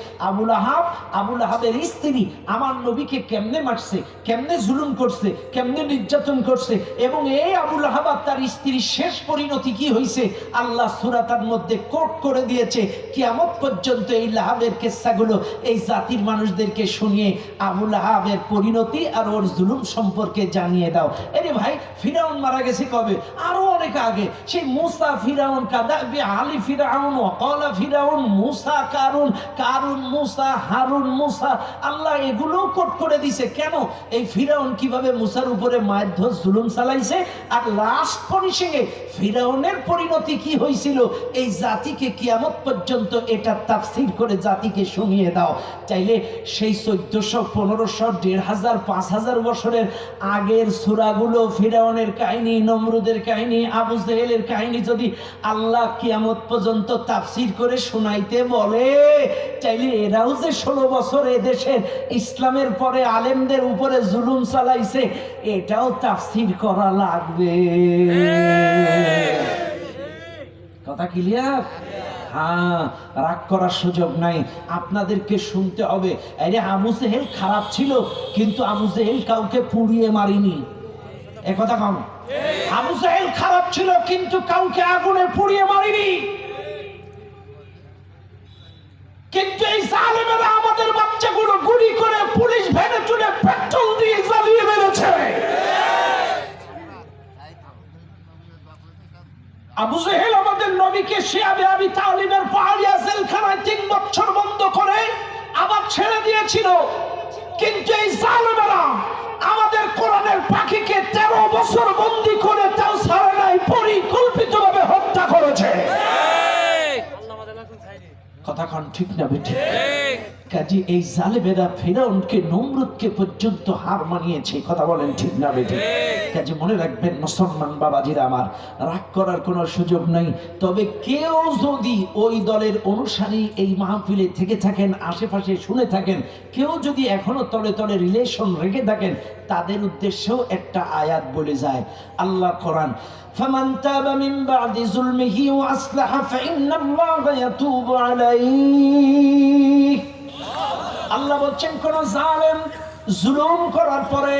আবু লাহাবের স্ত্রী আমার নবীকে কেমনে মারছে, কেমনে জুলুম করছে, কেমনে নির্যাতন করছে, এবং এই আবু লাহাব আর তার স্ত্রীর শেষ পরিণতি কি হয়েছে আল্লাহ সূরাটার মধ্যে কোট করে দিয়েছে। কিয়ামত পর্যন্ত এই লাহাবের কিস্সাগুলো এই জাতির মানুষদেরকে শুনিয়ে আবু লাহাবের পরিণতি আর ওর জুলুম সম্পর্কে জানিয়ে দাও। আরে ভাই ফিরাউন মারা গেছে কবে? আরো অনেক আগে। সেই মুসা ফিরাউন, কাদাবি আলী ফিরাউন, ওয়াকালা ফিরাউন, মুসা কারুন, কারুন মুসা, হারুন মুসা, আল্লাহ এগুলো কোট করে দিছে। কেন? এই ফিরাউন কিভাবে মুসার উপরে মারধর জুলুম চালাইছে, আর লাস্ট ফিনিশিং এ ফিরাউনের পরিণতি কি হয়েছিল, এই জাতিকে কিয়ামত পর্যন্ত এটা তাফসীর করে জাতিকে শুনিয়ে দাও। চাইলে সেই 1400, 1500, 1500, 5000 বছরের আগের সূরাগুলো, ফিরাউনের কাহিনী, নমরুদের কাহিনী, আবু জেহেলের কাহিনী যদি আল্লাহ কিয়ামত পর্যন্ত তাফসীর করে শোনাইতে বলে, চাইলে এরাও যে 16 বছর এদেশের ইসলামের পরে আলেমদের উপরে জুলুম চালাইছে, এটাও তাফসীর করা লাগবে। কথা ক্লিয়ার? হ্যাঁ, রাগ করার সুযোগ নাই, আপনাদেরকে শুনতে হবে। আরে আবু জেহেল খারাপ ছিল, কিন্তু আবু জেহেল কাউকে পুড়িয়ে মারিনি। এ কথা কম। আবু জেহেল খারাপ ছিল, কিন্তু কাউকে আগুনে পুড়িয়ে মারিনি। কিন্তু এই জালেমেরা আমাদের বাচ্চাগুলো গুলি করে পুলিশ ভ্যানে তুলে পেট্রোল দিয়ে জ্বালিয়ে মেরেছে। আবু জেহেল আমাদের নবীকে শিয়াবে আবি তালিবের পাহাড়িয়া জেলখানায় 3 বছর বন্ধ করে আবার ছেড়ে দিয়েছিল। কিন্তু এই জালেমেরা আমাদের কোরআনের পাখিকে 13 বছর বন্দী করে তাও ছাড়ে নাই, পরিকল্পিতভাবে হত্যা করেছে। কথা কন ঠিক না বেঠিক? কাজী এই জালেমেরা ফিরাউনকে, নমরুদকে পর্যন্ত হার মানিয়েছে। কথা বলেন ঠিক না বেঠিক? কাজী মনে রাখবেন মুসলমান বাবাজিরা আমার, রাগ করার কোনো সুযোগ নাই। তবে কেউ যদি ওই দলের অনুসারী এই মাহফিলে থেকে থাকেন, আশেপাশে শুনে থাকেন, কেউ যদি এখনো তলে তলে রিলেশন রেখে থাকেন, তাদের উদ্দেশ্যেও একটা আয়াত বলে যায় আল্লাহ কোরআন, فمن تاب من بعد ظلمه واصلح فان الله يتوب عليه। আল্লাহ বলছেন কোন জালেম জুলুম করার পরে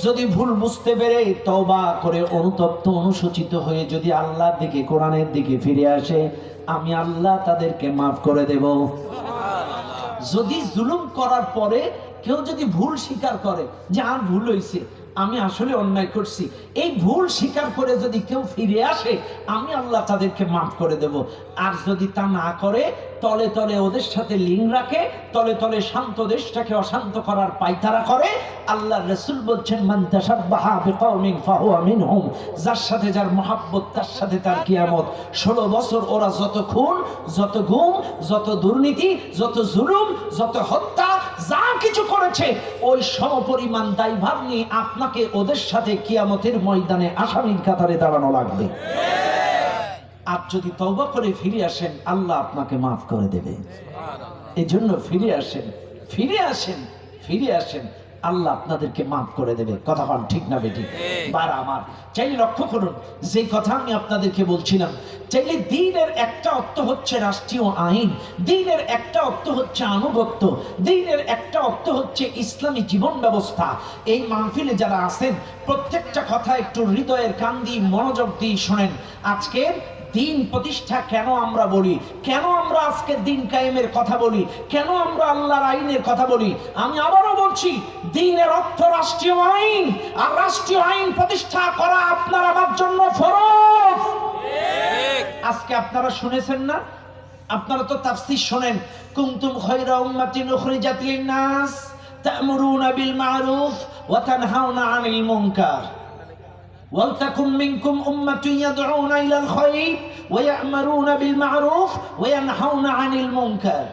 যদি ভুল বুঝতে পেরে তওবা করে অনুতপ্ত অনুশোচিত হয়ে যদি আল্লাহর দিকে, কোরআনের দিকে ফিরে আসে, আমি আল্লাহ তাদেরকে মাফ করে দেব। যদি জুলুম করার পরে কেউ যদি ভুল স্বীকার করে যে আর ভুল হয়েছে, আমি আসলে অন্যায় করছি, এই ভুল স্বীকার করে যদি কেউ ফিরে আসে, আমি আল্লাহ তাদেরকে মাফ করে দেব। আর যদি তা না করে, তলে তলে ওদের সাথে লিঙ্ক রাখে, তলে তলে শান্ত দেশটাকে অশান্ত করার পায়তারা করে, আল্লাহ রাসূল বলছেন মান তাশাব্বাহা বিকওমিন ফাহুয়া মিনহুম, যার সাথে যার মহাব্বত তার সাথে তার কিয়ামত। 16 বছর ওরা যত খুন, যত গুম, যত দুর্নীতি, যত জুলুম, যত হত্যা, যা কিছু করেছে, ওই সমপরিমাণ দায়ভার নিয়ে আপনাকে ওদের সাথে কিয়ামতের ময়দানে আসামির কাতারে দাঁড়ানো লাগবে। আর যদি তওবা করে ফিরে আসেন, আল্লাহ আপনাকে মাফ করে দেবে। এই জন্য ফিরে আসেন, ফিরে আসেন, ফিরে আসেন। আল্লাহ আপনাদেরকে মাফ করে দেবে। কথা বল ঠিক না বেটি? বার আমার চাইলে লক্ষ্য করুন, যে কথা আমি আপনাদেরকে বলছিলাম, চাইলে দ্বীনের একটা অর্থ হচ্ছে রাষ্ট্রীয় আইন, দ্বীনের একটা অর্থ হচ্ছে আনুগত্য, দ্বীনের একটা অর্থ হচ্ছে ইসলামী জীবন ব্যবস্থা। এই মাহফিলে যারা আছেন প্রত্যেকটা কথা একটু হৃদয়ের কান দিয়ে মনোযোগ দিয়ে শোনেন। আজকের দিন প্রতিষ্ঠা কেন আমরা বলি, কেন আমরা আজকে দিন কায়েমের কথা বলি, কেন আমরা আল্লাহর আইনের কথা বলি? আমি আবারও বলছি, দিনের অর্থ রাষ্ট্রীয় আইন, আর রাষ্ট্রীয় আইন প্রতিষ্ঠা করা আপনার আমার জন্য ফরজ। আজকে আপনারা শুনেছেন না? আপনারা তো তাফসীর শোনেন, কুনতুম খায়রা উম্মাতিন উখরিজাত লিন-নাস তা'মুরুনা বিল মা'রুফ ওয়া তানহাউনা আনিল মুনকার ওয়ালতাকুম মিনকুম উম্মাতুন ইয়াদউনা ইলাল খায়র ওয়া ইয়া'মুরুনা বিল মা'রুফ ওয়া ইয়ানহাউনা আনিল মুনকার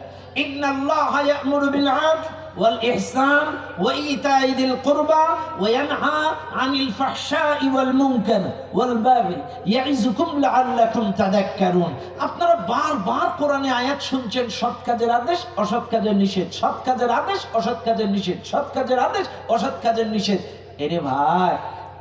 ইন্নাল্লাহা ইয়া'মুরু বিল 'আদল ওয়াল ইহসান ওয়া ইতা'i যিল কুরবা ওয়া ইয়ানহা আনিল ফাহশা'i ওয়াল মুনকার ওয়াল বাগি ইয়া'iযুকুম লা'আল্লাকুম তাযাক্কারুন। আপনারা বারবার কোরআনে আয়াত শুনছেন, সৎ কাজের আদেশ, অসৎ কাজের নিষেধ, সৎ কাজের আদেশ, অসৎ কাজের নিষেধ, সৎ কাজের আদেশ, অসৎ কাজের নিষেধ। এরে ভাই,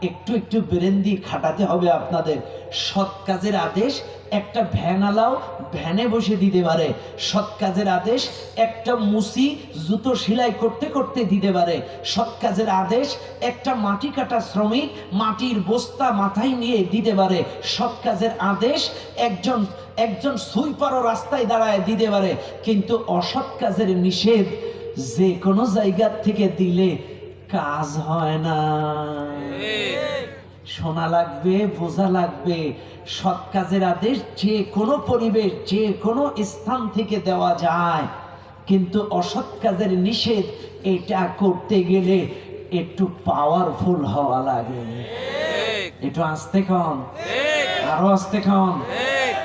একটু একটু ব্রেন দিয়ে খাটাতে হবে আপনাদের। সৎ কাজের আদেশ একটা ভ্যানালাও ভ্যানে বসে দিতে পারে, সৎ কাজের আদেশ একটা মুসি জুতো সেলাই করতে করতে দিতে পারে, সৎ কাজের আদেশ একটা মাটি কাটা শ্রমিক মাটির বস্তা মাথায় নিয়ে দিতে পারে, সৎ কাজের আদেশ একজন সুইপারও রাস্তায় দাঁড়ায় দিতে পারে। কিন্তু অসৎ কাজের নিষেধ যে কোনো জায়গা থেকে দিলে কাজ হয় না। শোনা লাগবে, বোঝা লাগবে। সৎ কাজের আদেশ যে কোনো পরিবেশ, যে কোনো স্থান থেকে দেওয়া যায়, কিন্তু অসৎ কাজের নিষেধ এটা করতে গেলে একটু পাওয়ারফুল হওয়া লাগে। একটু আস্তে খান, আরো আস্তে খান,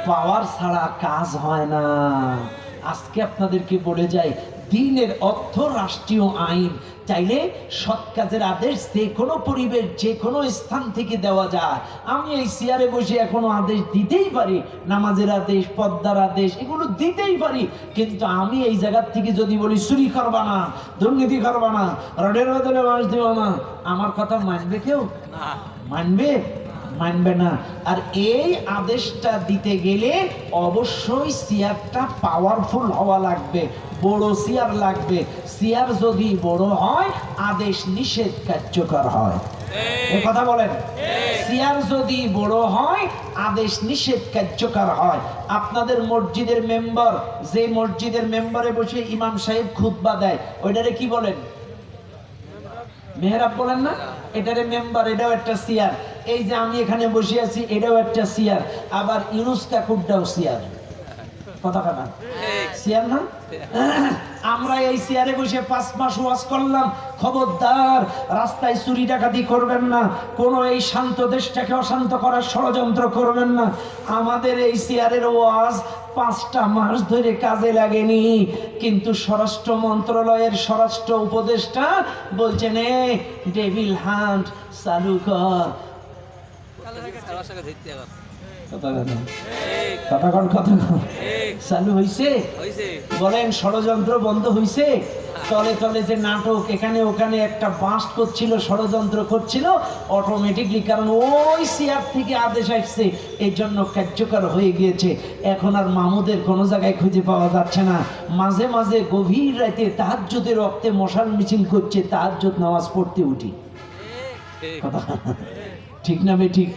পাওয়ার ছাড়া কাজ হয় না। আজকে আপনাদেরকে বলে যাই, দ্বীনের অর্থ রাষ্ট্রীয় আইন। চাইলে সৎ কাজের আদেশ যে কোনো পরিবেশ, যে কোনো স্থান থেকে দেওয়া যায়। আমি এই চেয়ারে বসে এখনো আদেশ দিতেই পারি, নামাজের আদেশ, পর্দার আদেশ, এগুলো দিতেই পারি। কিন্তু আমি এই জায়গার থেকে যদি বলি চুরি করবা না, দুর্নীতি করবা না, রডের বদলে বাঁশ দিও না, আমার কথা মানবে কেউ? মানবে? মানবে না। আর এই আদেশটা দিতে গেলে অবশ্যই চেয়ারটা পাওয়ারফুল হওয়া লাগবে, বড় চেয়ার লাগবে। চেয়ার যদি বড় হয়, আদেশ নিষেধ কার্যকর হয়। এই কথা বলেন, চেয়ার যদি বড় হয়, আদেশ নিষেধ কার্যকর হয়। আপনাদের মসজিদের মেম্বার, যে মসজিদের মেম্বারে বসে ইমাম সাহেব খুতবা দেয়, ওইটারে কি বলেন? মেহরাব বলেন না? এটারে মেম্বার, এটাও একটা চেয়ার। এই যে আমি এখানে বসে আছি, এটাও একটা চেয়ার। আবার ইউনুস কাকুরটাও চেয়ার। কথা না চেয়ার না? আমরা এই চেয়ারে বসে 5 মাস ওয়াজ করলাম, খবরদার রাস্তায় চুরি ডাকাতি করবেন না, কোনো এই শান্ত দেশটাকে অশান্ত করার ষড়যন্ত্র করবেন না। আমাদের এই চেয়ারের ওয়াজ 5টা মাস ধরে কাজে লাগেনি, কিন্তু স্বরাষ্ট্র মন্ত্রণালয়ের স্বরাষ্ট্র উপদেষ্টা বলছেন, ডেভিল হান্ট চালু কর। চালু হইছে? বলেন ষড়যন্ত্র বন্ধ হইছে? তলে তলে যে নাটক এখানে ওখানে একটা বাস্ট করছিল, ষড়যন্ত্র করছিল, অটোমেটিকলি, কারণ ওই চেয়ার থেকে আদেশ আসছে, এই জন্য কার্যকর হয়ে গিয়েছে। এখন আর মামুদের কোনো জায়গায় খুঁজে পাওয়া যাচ্ছে না। মাঝে মাঝে গভীর রাতে তাহাজ্জুদের রক্তে মশাল মিছিল করছে, তাহাজ্জুদ নামাজ পড়তে উঠি। কথা ঠিক না বে ঠিক?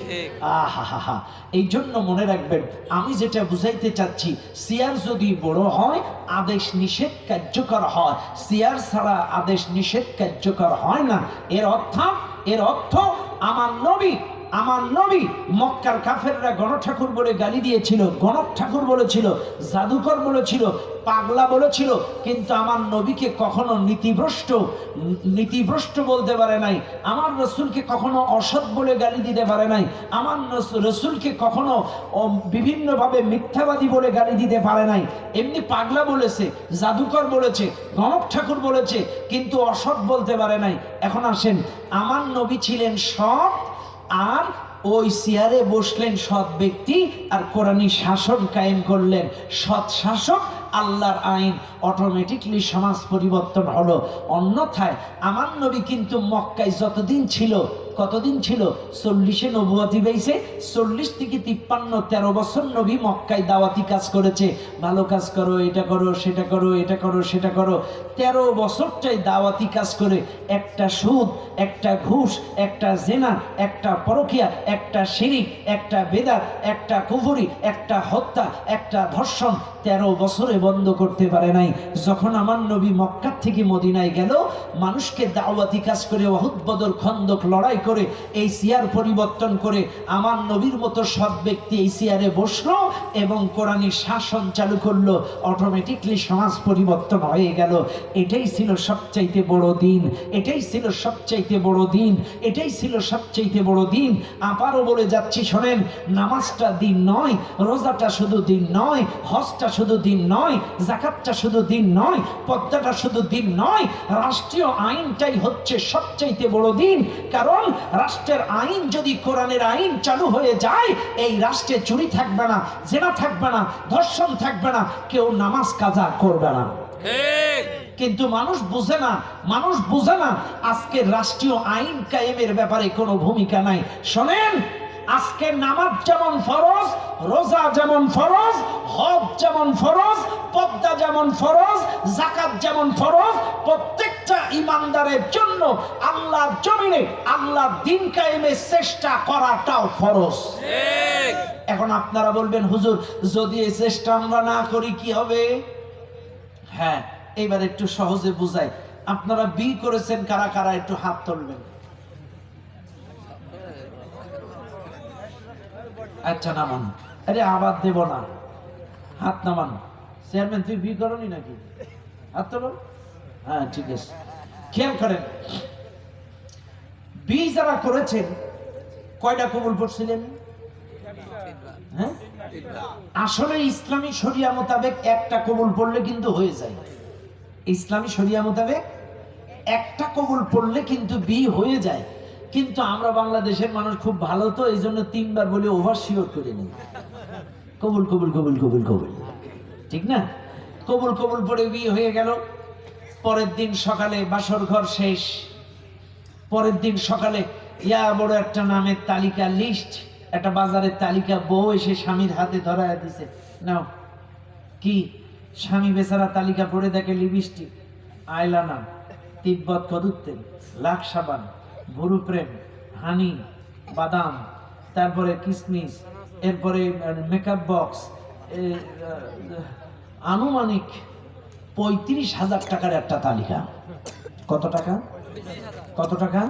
আহা, এই জন্য মনে রাখবেন, আমি যেটা বুঝাইতে চাচ্ছি, চেয়ার যদি বড় হয়, আদেশ নিষেধ কার্যকর হয়। চেয়ার ছাড়া আদেশ নিষেধ কার্যকর হয় না। এর অর্থ আমার নবী মক্কার কাফেররা গণঠাকুর বলে গালি দিয়েছিল, গণক ঠাকুর বলেছিল, জাদুকর বলেছিল, পাগলা বলেছিল, কিন্তু আমার নবীকে কখনো নীতিভ্রষ্ট বলতে পারে নাই। আমার রসুলকে কখনো অসৎ বলে গালি দিতে পারে নাই। আমার রসুলকে কখনো বিভিন্নভাবে মিথ্যাবাদী বলে গালি দিতে পারে নাই। এমনি পাগলা বলেছে, জাদুকর বলেছে, গণক ঠাকুর বলেছে, কিন্তু অসৎ বলতে পারে নাই। এখন আসেন, আমার নবী ছিলেন সৎ, আর ওই চেয়ারে বসলেন সৎ ব্যক্তি, আর কোরআনী শাসন কায়েম করলেন। সৎ শাসক আল্লাহর আইন, অটোমেটিকলি সমাজ পরিবর্তন হলো। অন্যথায় আমার নবী কিন্তু মক্কায় যতদিন ছিল, কতদিন ছিল? 40-এ নবুয়তি পেয়েছে, 40 থেকে 53, 13 বছর নবী মক্কায় দাওয়াতি কাজ করেছে। ভালো কাজ করো, এটা করো, সেটা করো, এটা করো, সেটা করো। 13 বছরটাই দাওয়াতি কাজ করে একটা সুদ, একটা ঘুষ, একটা জেনা, একটা পরকিয়া, একটা শিরিক, একটা বেদাত, একটা কুফরি, একটা হত্যা, একটা ধর্ষণ 13 বছরে বন্ধ করতে পারে নাই। যখন আমার নবী মক্কা থেকে মদিনায় গেল, মানুষকে দাওয়াতি কাজ করে ওহুদ, বদর, খন্দক লড়াই করে এই সিয়ার পরিবর্তন করে আমার নবীর মতো সব ব্যক্তি এই সিয়ারে বসলো এবং কোরআনী শাসন চালু করলো। অটোমেটিকলি সমাজ পরিবর্তন হয়ে গেল। এটাই ছিল সবচাইতে বড় দিন, এটাই ছিল সবচাইতে বড় দিন, এটাই ছিল সবচাইতে বড় দিন। আবারও বলে যাচ্ছি, শোনেন, নামাজটা দিন নয়, রোজাটা শুধু দিন নয়, হজটা শুধু দিন নয়, যাকাতটা শুধু দিন নয়, পর্দাটা শুধু দিন নয়, রাষ্ট্রীয় আইনটাই হচ্ছে সবচাইতে বড় দিন। কারণ রাষ্ট্রের আইন যদি কোরআনের আইন চালু হয়ে যায়, এই রাষ্ট্রে চুরি থাকবে না, জেনা থাকবে না, ধর্ষণ থাকবে না, কেউ নামাজ কাজা করবে না। কিন্তু মানুষ বুঝে না, মানুষ বুঝে না আজকে রাষ্ট্রীয় আইন কায়েমের ব্যাপারে কোনো ভূমিকা নাই। শোনেন, আজকে নামাজ যেমন ফরজ, রোজা যেমন ফরজ, হজ যেমন ফরজ, পর্দা যেমন ফরজ, যাকাত যেমন ফরজ, প্রত্যেকটা ইমানদারের জন্য আল্লাহর জমিনে আল্লাহর দ্বীন কায়েমের চেষ্টা করাটাও ফরজ। এখন আপনারা বলবেন, হুজুর, যদি এই চেষ্টা আমরা না করি কি হবে? হ্যাঁ, এবার একটু সহজে বুঝাই। আপনারা বিয়ে করেছেন কারা কারা? একটু হাত তুলবেন। আচ্ছা, নামান। আরে আবার দেব না, হাত নামান। চেয়ারম্যান, তুই বিয়ে করনি নাকি? হাত তোলো। হ্যাঁ, ঠিক আছে। খেয়াল করেন, বিয়ে যারা করেছেন কয়টা কবুল পড়ছিলেন? হ্যাঁ, আসলে ইসলামী শরিয়া মোতাবেক একটা কবুল পড়লে কিন্তু হয়ে যায়। ইসলামী শরিয়া মোতাবেক একটা কবুল পড়লে কিন্তু বিয়ে হয়ে যায়। কিন্তু আমরা বাংলাদেশের মানুষ খুব ভালো, তো এই জন্য 3 বার বলে ওভার শিওর করে নিই, কবুল কবুল কবুল কবুল কবুল, ঠিক না? কবুল কবুল পড়ে বিয়ে হয়ে গেল। পরের দিন সকালে বাসর ঘর শেষ। পরের দিন সকালে ইয়া বড় একটা নামের তালিকা, লিস্ট, একটা বাজারের তালিকা, বউ এসে স্বামীর হাতে ধরায় দিছে, নাও। কি? স্বামী বেচারা তালিকা পড়ে দেখে লিপস্টিক, আইলানা, তিব্বত কদুর তেল, লাখ সাবান, ভুরু প্রেম, হানি, বাদাম, তারপরে কিসমিস, এরপরে মেকআপ বক্স, আনুমানিক 35,000 টাকার একটা তালিকা। কত টাকা? কত টাকা?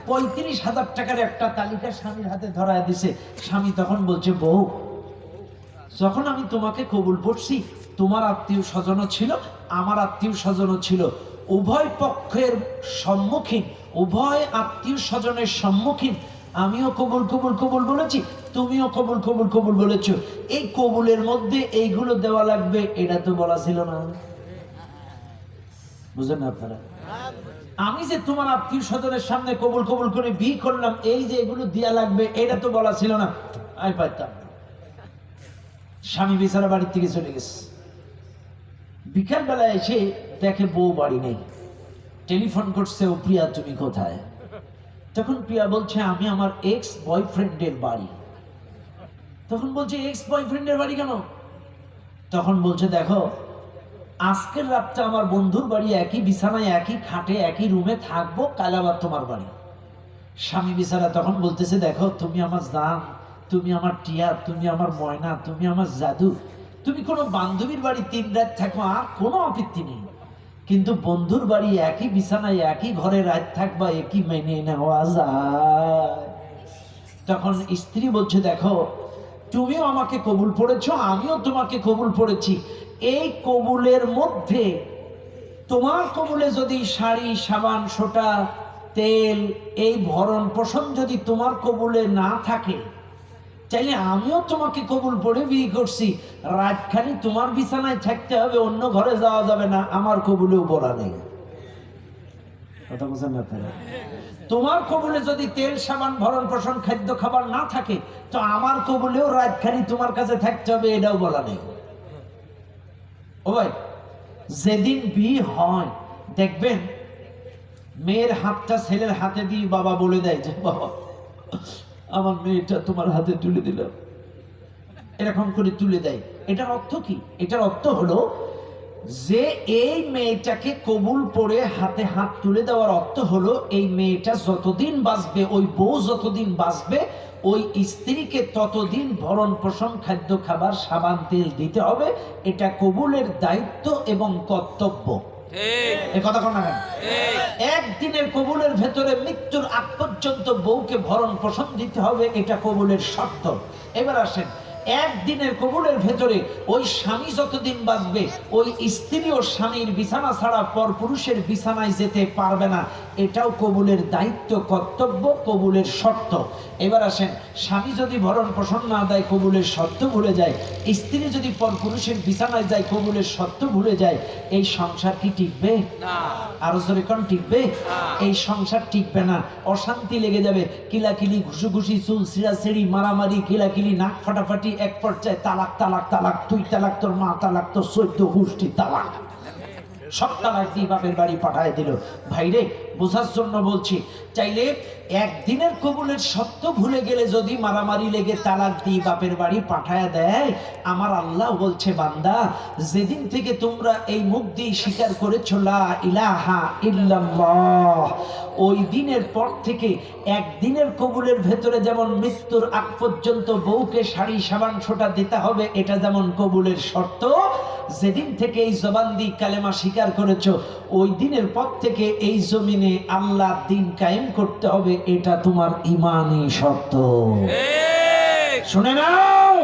35,000 টাকার একটা তালিকা স্বামীর হাতে ধরায় দিছে। স্বামী তখন বলছে, বউ, যখন আমি তোমাকে কবুল পড়ছি, তোমার আত্মীয় স্বজনও ছিল, আমার আত্মীয় স্বজনও ছিল, উভয় পক্ষের সম্মুখীন, উভয় আত্মীয় স্বজনের সম্মুখীন আমিও কবুল কবুল কবুল বলেছি, তুমিও কবুল কবুল কবুল বলেছো। এই কবুলের মধ্যে এইগুলো দেওয়া লাগবে, এটা তো বলা ছিল না। বুঝলেন আপনারা? আমি যে তোমার আত্মীয় স্বজনের সামনে কবুল কবুল করে বিয়ে করলাম, এই যে এগুলো দেয়া লাগবে, এটা তো বলা ছিল না। আমি পাইতাম। স্বামী বেচারা বাড়ির থেকে চলে গেছে। বিকাল বেলায় এসে দেখে বউ বাড়ি নেই। টেলিফোন করছে, ও প্রিয়া তুমি কোথায়? তখন প্রিয়া বলছে, আমি আমার এক্স বয়ফ্রেন্ডের বাড়ি। তখন বলছে, এক্স বয়ফ্রেন্ডের বাড়ি কেন? তখন বলছে, দেখো, আজকের রাতটা আমার বন্ধুর বাড়ি, একই বিছানায়, একই খাটে, একই রুমে থাকবো, কাল আবার তোমার বাড়ি। স্বামী বেচারা তখন বলতেছে, দেখো, তুমি আমার জান, তুমি আমার টিয়া, তুমি আমার ময়না, তুমি আমার জাদু। তুমি কোনো বান্ধবীর বাড়ি 3 রাত থাকো, আর কোনো আপত্তি নেই, কিন্তু বন্ধুর বাড়ি একই বিছানায়, একই ঘরে রাত থাকবা, একই মেনে নেওয়া যায়? তখন স্ত্রী বলছে, দেখো, তুমিও আমাকে কবুল পড়েছো, আমিও তোমাকে কবুল পড়েছি। এই কবুলের মধ্যে, তোমার কবুলে যদি শাড়ি, সাবান, সোটা, তেল, এই ভরণ পোষণ যদি তোমার কবুলে না থাকে, চাইলে আমিও তোমাকে কবুল পড়ে বিয়ে করছি, রাতখানি তোমার বিছানায় থাকতে হবে, অন্য ঘরে যাওয়া যাবে না, আমার কবুলেও বলা নেই। কথা বুঝেন না আপনারা? তোমার কবুলে যদি তেল, সাবান, ভরণ পোষণ, খাদ্য খাবার না থাকে, তো আমার কবুলেও রাতখানি তোমার কাছে থাকতে হবে, এটাও বলা নেই। ও ভাই, যেদিন বিয়ে হয় দেখবেন মেয়ের হাতটা ছেলের হাতে দিয়ে বাবা বলে দেয় যে বাবা আমার মেয়েটা তোমার হাতে তুলে দিলাম, এরকম করে তুলে দেয়। এটার অর্থ কি? এটার অর্থ হলো যে এই মেয়েটাকে কবুল পড়ে হাতে হাত তুলে দেওয়ার অর্থ হলো এই মেয়েটা যতদিন বাঁচবে, ওই বউ যতদিন বাঁচবে, ওই স্ত্রীকে ততদিন ভরণ পোষণ, খাদ্য, খাবার, সাবান, তেল দিতে হবে। এটা কবুলের দায়িত্ব এবং কর্তব্য। এই কথা কোন না? একদিনের কবুলের ভেতরে মৃত্যুর আগ পর্যন্ত বউকে ভরণ পোষণ দিতে হবে, এটা কবুলের শর্ত। এবার আসেন, একদিনের কবুলের ভেতরে ওই স্বামী যতদিন বাঁচবে ওই স্ত্রী ও স্বামীর বিছানা ছাড়া পর পুরুষের বিছানায় যেতে পারবে না, এটাও কবুলের দায়িত্ব, কর্তব্য, কবুলের শর্ত। এবার আসেন, স্বামী যদি ভরণ পোষণ না দেয়, কবুলের শর্ত ভুলে যায়, স্ত্রী যদি পর পুরুষের বিছানায় যায়, কবুলের শর্ত ভুলে যায়, এই সংসার কি টিকবে? আরো জোরে কোন টিকবে? এই সংসার টিকবে না, অশান্তি লেগে যাবে, কিলাকিলি, ঘুষুঘুষি, চুল ছিঁড়াছিঁড়ি, মারামারি, কিলাকিলি, নাক ফাটাফাটি, এক পর্যায়ে তালাক তালাক তালাক, তুই তালাক, তোর মা তালাক, তোর 14 গোষ্ঠী তালাক, সব তালাক দিয়ে বাপের বাড়ি পাঠায় দিল। ভাইরে, বোঝার জন্য বলছি, চাইলে একদিনের কবুলের সত্য ভুলে গেলে যদি মারামারি লেগে তালাক দিয়ে বাপের বাড়ি পাঠায় দেয়, আমার আল্লাহ বলছে বান্দা, যেদিন থেকে তোমরা এই মুখ দিয়ে স্বীকার করেছো লা ইলাহা ইল্লাল্লাহ, ওই দিনের পর থেকে একদিনের কবুলের ভেতরে যেমন মৃত্যুর আগ পর্যন্ত বউকে শাড়ি, সাবান, ছোটা দিতে হবে, এটা যেমন কবুলের শর্ত, যেদিন থেকে এই জবান দিয়ে কালেমা স্বীকার করেছো, ওই দিনের পর থেকে এই জমিনে আল্লাহর দ্বীন কায়েম করতে হবে, এটা তোমার ঈমানি শর্ত। শুনে নাও,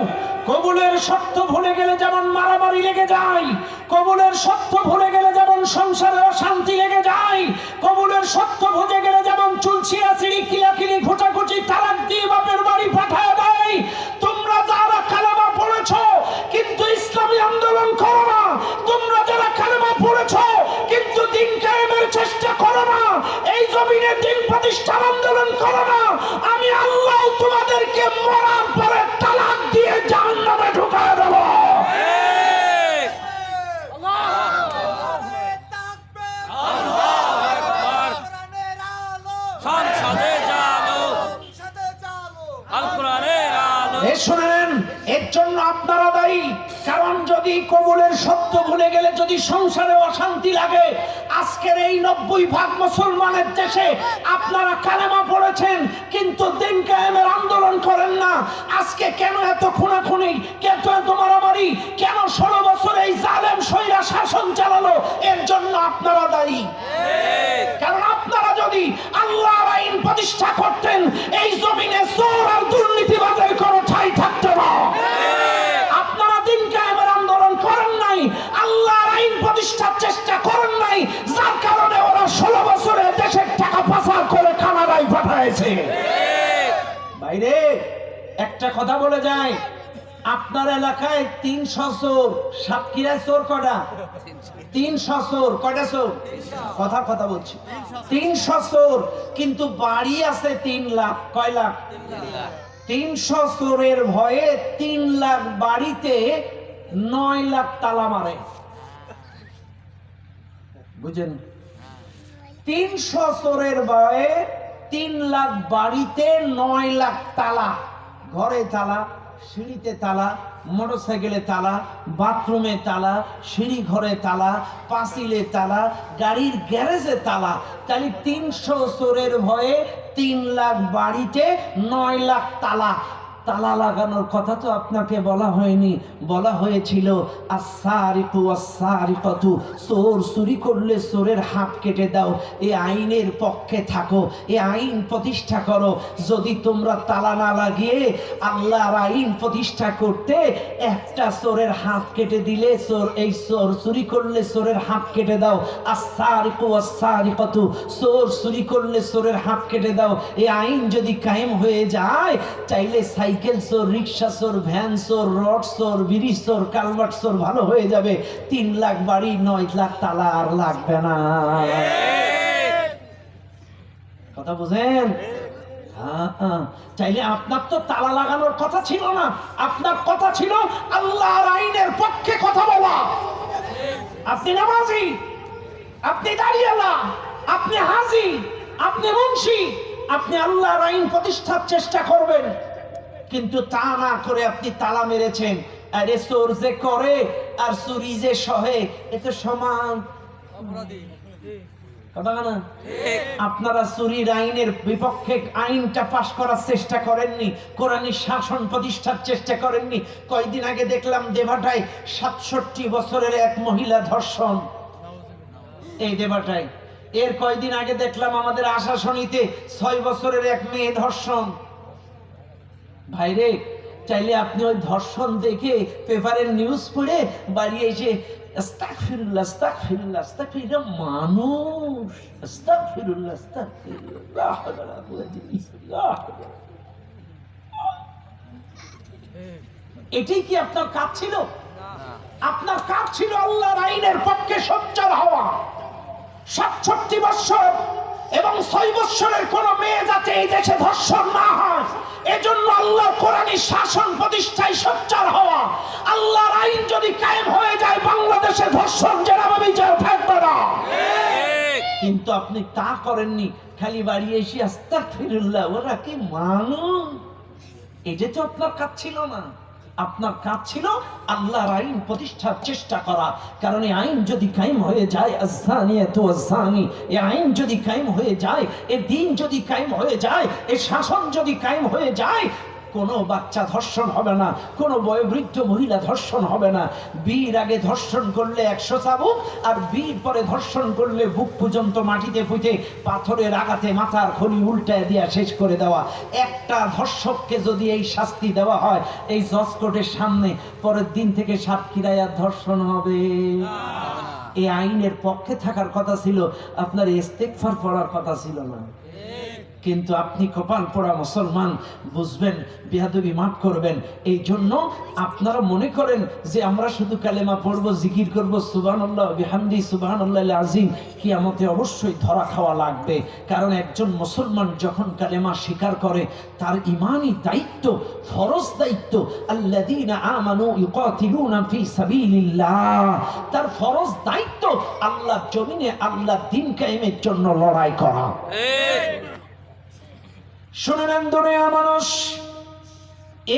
কবুলের শর্ত ভুলে গেলে যেমন মারামারি লেগে যায়, কবুলের শর্ত ভুলে গেলে যেমন সংসারে অশান্তি লেগে যায়, কবুলের শর্ত ভুলে গেলে যেমন চুল ছিঁড়াছিঁড়ি, কিলাকিলি, ঘোটাঘুটি, তালাক দিয়ে বাপের বাড়ি পাঠায় দেয়। তোমরা যারা কালেমা পড়েছো কিন্তু ইসলামী আন্দোলন করো না, তোমরা যারা কালেমা পড়েছো কিন্তু দ্বীন কায়েমের চেষ্টা করো না, এই জমিনে দ্বীন প্রতিষ্ঠার আন্দোলন করো না, আমি আল্লাহ তোমাদেরকে মরার পরে তালাক দিয়ে জাহান্নামে ঢুকায় দেব। শোনেন, এর জন্য আপনারা দায়ী। কারণ যদি কবুলের সত্য ভুলে গেলে যদি সংসারে অশান্তি লাগে, আজকের এই 90% মুসলমানের দেশে আপনারা কালেমা পড়েছেন কিন্তু দ্বীন কায়েমের আন্দোলন করেন না। আজকে কেন এত খুনাখুনি, কেন এত মারামারি, কেন 16 বছর এই জালেম স্বৈরা শাসন চালালো? এর জন্য আপনারা দায়ী। কারণ আপনারা যদি আল্লাহর আইন প্রতিষ্ঠা করতেন, এই জমিনে চোর আর দুর্নীতিবাজের কোনো ঠাঁই থাকতো না। আপনারা দ্বীন কায়েমের আন্দোলন করেন নাই, আল্লাহর আইন প্রতিষ্ঠার চেষ্টা করেন নাই, যার কারণে ওরা 16 বছরে দেশের টাকা পাচার করে কানাডায় পাঠাইছে। বাইরে একটা কথা বলে যায়, আপনার এলাকায় 300 চোর, সাতক্ষীরায় চোর কটা? 300 চোর। কয়টা চোর? কথা বলছি, 300 চোর, কিন্তু বাড়ি আছে 3 লাখ। কয় লাখ? 300 চোরের ভয়ে 3 লাখ বাড়িতে 9 লাখ তালা মারে। বুঝেন? 300 চোরের ভয়ে 3 লাখ বাড়িতে 9 লাখ তালা, ঘরে তালা, সিঁড়িতে তালা, মোটরসাইকেলে তালা, বাথরুমে তালা, সিঁড়ি ঘরে তালা, পাঁচিলে তালা, গাড়ির গ্যারেজে তালা। তাহলে 300 চোরের ভয়ে 3 লাখ বাড়িতে 9 লাখ তালা। তালা লাগানোর কথা তো আপনাকে বলা হয়নি, বলা হয়েছিল আস-সারিকু ওয়াস-সারিকাতু, চোর চুরি করলে চোরের হাত কেটে দাও। এই আইনের পক্ষে থাকো, এই আইন প্রতিষ্ঠা করো। যদি তোমরা তালা না লাগিয়ে আল্লাহর আইন প্রতিষ্ঠা করতে, একটা চোরের হাত কেটে দিলে, চোর চুরি করলে চোরের হাত কেটে দাও। আস-সারিকু ওয়াস-সারিকাতু, চোর চুরি করলে চোরের হাত কেটে দাও। এই আইন যদি কায়েম হয়ে যায়, চাইলে সাইকেল চোর, রিক্সা চোর, ভ্যান চোর, রড চোর, ব্রিজ চোর, কালভার্ট চোর ভালো হয়ে যাবে। 3 লাখ বাড়ি, 9 লাখ তালা আর লাগবে না। কথা বুঝেন? চাইলে আপনার তো তালা লাগানোর কথা ছিল না, আপনার কথা ছিল আল্লাহর আইনের পক্ষে কথা বলা। আপনি নামাজি, আপনি দাঁড়িয়ালা, আপনি হাজি, আপনি মুন্সি, আপনি আল্লাহর আইন প্রতিষ্ঠার চেষ্টা করবেন, কিন্তু তা না করে আপনি তালা মেরেছেন। আরে চোর যে করে আর চুরি যে সহে এ তো সমান কথা না? আপনারা চুরির আইনের বিপক্ষে আইনটা পাশ করার চেষ্টা করেননি, কোরআনী শাসন প্রতিষ্ঠার চেষ্টা করেননি। কয়দিন আগে দেখলাম দেবাটায় ৬৭ বছরের এক মহিলা ধর্ষণ, এই দেবাটায়। এর কয়দিন আগে দেখলাম আমাদের আশাশনীতে ৬ বছরের এক মেয়ে ধর্ষণ। ভাইরে, চাইলে আপনি ওই ধর্ষণ দেখে পেপারের নিউজ পড়ে বাড়ি এসে আস্তাগফিরুল্লাহ আস্তাগফিরুল্লাহ আস্তাগফিরুল্লাহ, মানুষ আস্তাগফিরুল্লাহ আস্তাগফিরুল্লাহ, এটাই কি আপনার কাজ ছিল? আপনার কাজ ছিল আল্লাহর আইনের পক্ষে সোচ্চার হওয়া। ৬৭ বছর এবং ৬ বছরের কোন মেয়ে যাতে এই দেশে ধর্ষণ না হয়, এজন্য আল্লাহর কোরআনী শাসন প্রতিষ্ঠায় সোচ্চার হওয়া। আল্লাহর আইন যদি কায়েম হয়ে যায়, বাংলাদেশে ধর্ষণ যেভাবে থাকবে না। কিন্তু আপনি তা করেননি, খালি বাড়ি এসে আস্তাগফিরুল্লাহ, ওরা কি মানুষ? এটা তো আপনার কাজ ছিল না। আপনার কাজ ছিল আল্লাহর আইন প্রতিষ্ঠার চেষ্টা করা। কারণ এই আইন যদি কায়েম হয়ে যায়, আয-যানিয়াতু ওয়াজ-যানি, এই আইন যদি কায়েম হয়ে যায়, এই দ্বীন যদি কায়েম হয়ে যায়, এই শাসন যদি কায়েম হয়ে যায়, কোনো বাচ্চা ধর্ষণ হবে না, কোনো বয়োবৃদ্ধ মহিলা ধর্ষণ হবে না। বীর আগে ধর্ষণ করলে ১০০ চাবুক, আর বীর পরে ধর্ষণ করলে বুক পর্যন্ত মাটিতে পুঁতে পাথরের আঘাতে মাথার খনি উল্টায় দিয়া শেষ করে দেওয়া। একটা ধর্ষককে যদি এই শাস্তি দেওয়া হয় এই জজ কোর্টের সামনে, পরের দিন থেকে সাতক্ষীরায় আর ধর্ষণ হবে। এই আইনের পক্ষে থাকার কথা ছিল, আপনার ইস্তেগফার পড়ার কথা ছিল না। কিন্তু আপনি কপাল পোড়া মুসলমান, বুঝবেন, বেয়াদবি মাফ করবেন। এই জন্য আপনারা মনে করেন যে আমরা শুধু কালেমা পড়বো, জিকির করবো, সুবহানাল্লাহ বিহামদি সুবহানাল্লাহিল আযীম, কিয়ামতে অবশ্যই ধরা খাওয়া লাগবে। কারণ একজন মুসলমান যখন কালেমা স্বীকার করে, তার ঈমানি দায়িত্ব, ফরজ দায়িত্ব, আল্লাযীনা আমানু ইউকাতিলুনা ফি সাবিলিল্লাহ, তার ফরজ দায়িত্ব আল্লাহর জমিনে আল্লাহর দ্বীন কায়েমের জন্য লড়াই করা। শুনে নেন দুনিয়ার মানুষ,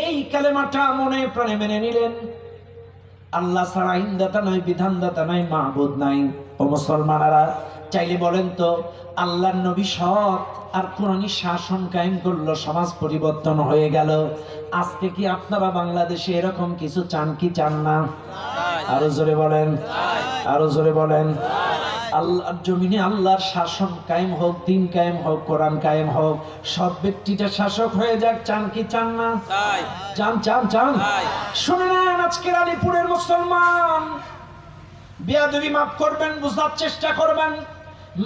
এই কালেমাটা মনে প্রাণে মেনে নিলেন। আল্লাহ ছাড়া আইনদাতা নাই, বিধানদাতা নাই, মাহবুদ নাই। ও মুসলমানেরা, চাইলে বলেন তো, আল্লাহর নবী সৎ আর কোরআনী শাসন কায়েম করলো, সমাজ পরিবর্তন হয়ে গেল। আজকে কি আপনারা বাংলাদেশে এরকম কিছু চান কি চান না? আরো জোরে বলেন, আরো জোরে বলেন। আল্লাহর জমিনে আল্লাহর শাসন কায়েম হোক, দ্বীন কায়েম হোক, কোরআন কায়েম হোক, সব ব্যক্তিটা শাসক হয়ে যাক, চান কি চান না? চান চান চান। শুনে নেন, আজকের আলিপুরের মুসলমান, বেয়াদবি মাফ করবেন, বুঝার চেষ্টা করবেন।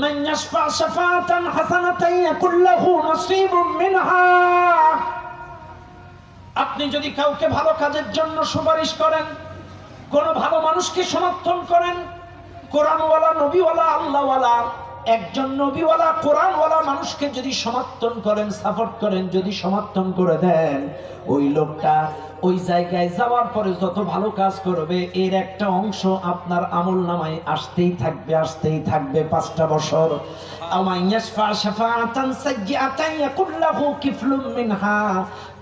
মান ইয়াশফা শাফাআতান হাসানাতান ইয়াকুল লাহু নাসীবুম মিনহা। আপনি যদি কাউকে ভালো কাজের জন্য সুপারিশ করেন, কোন ভালো মানুষকে সমর্থন করেন, কোরআনওয়ালা, নবীওয়ালা, আল্লাহওয়ালা, একজন নবীওয়ালা কোরআনওয়ালা মানুষকে যদি সমর্থন করেন, সাপোর্ট করেন, যদি সমর্থন করে দেন, ওই লোকটা ওই জায়গায় যাওয়ার পরে যত ভালো কাজ করবে, এর একটা অংশ আপনার আমল নামায় আসতেই থাকবে, আসতেই থাকবে 5টা বছর।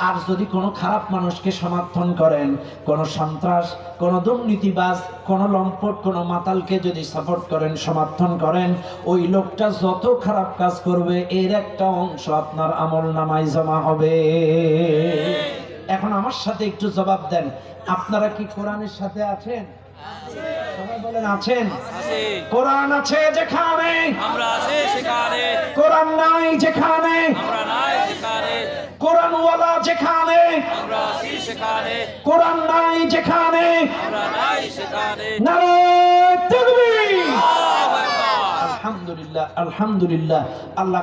আর যদি কোনো খারাপ মানুষকে সমর্থন করেন, কোন সন্ত্রাস, কোন দুর্নীতিবাজ, কোন লম্পট, কোন মাতালকে যদি সাপোর্ট করেন, সমর্থন করেন, ওই লোকটা যত খারাপ কাজ করবে, এর একটা অংশ আপনার আমল নামায় জমা হবে। এখন আমার সাথে একটু জবাব দেন, আপনারা কি কোরআনের সাথে আছেন? সবাই বলেন আছেন। কোরআন আছে যেখানে আমরা আছি সেখানে, কোরআন নাই যেখানে আমরা নাই সেখানে, কোরআনওয়ালা যেখানে আমরা আছি সেখানে, কোরআন নাই যেখানে আমরা নাই সেখানে। নারে তাকবীর! আলহামদুলিল্লাহ, আলহামদুলিল্লাহ। আল্লাহ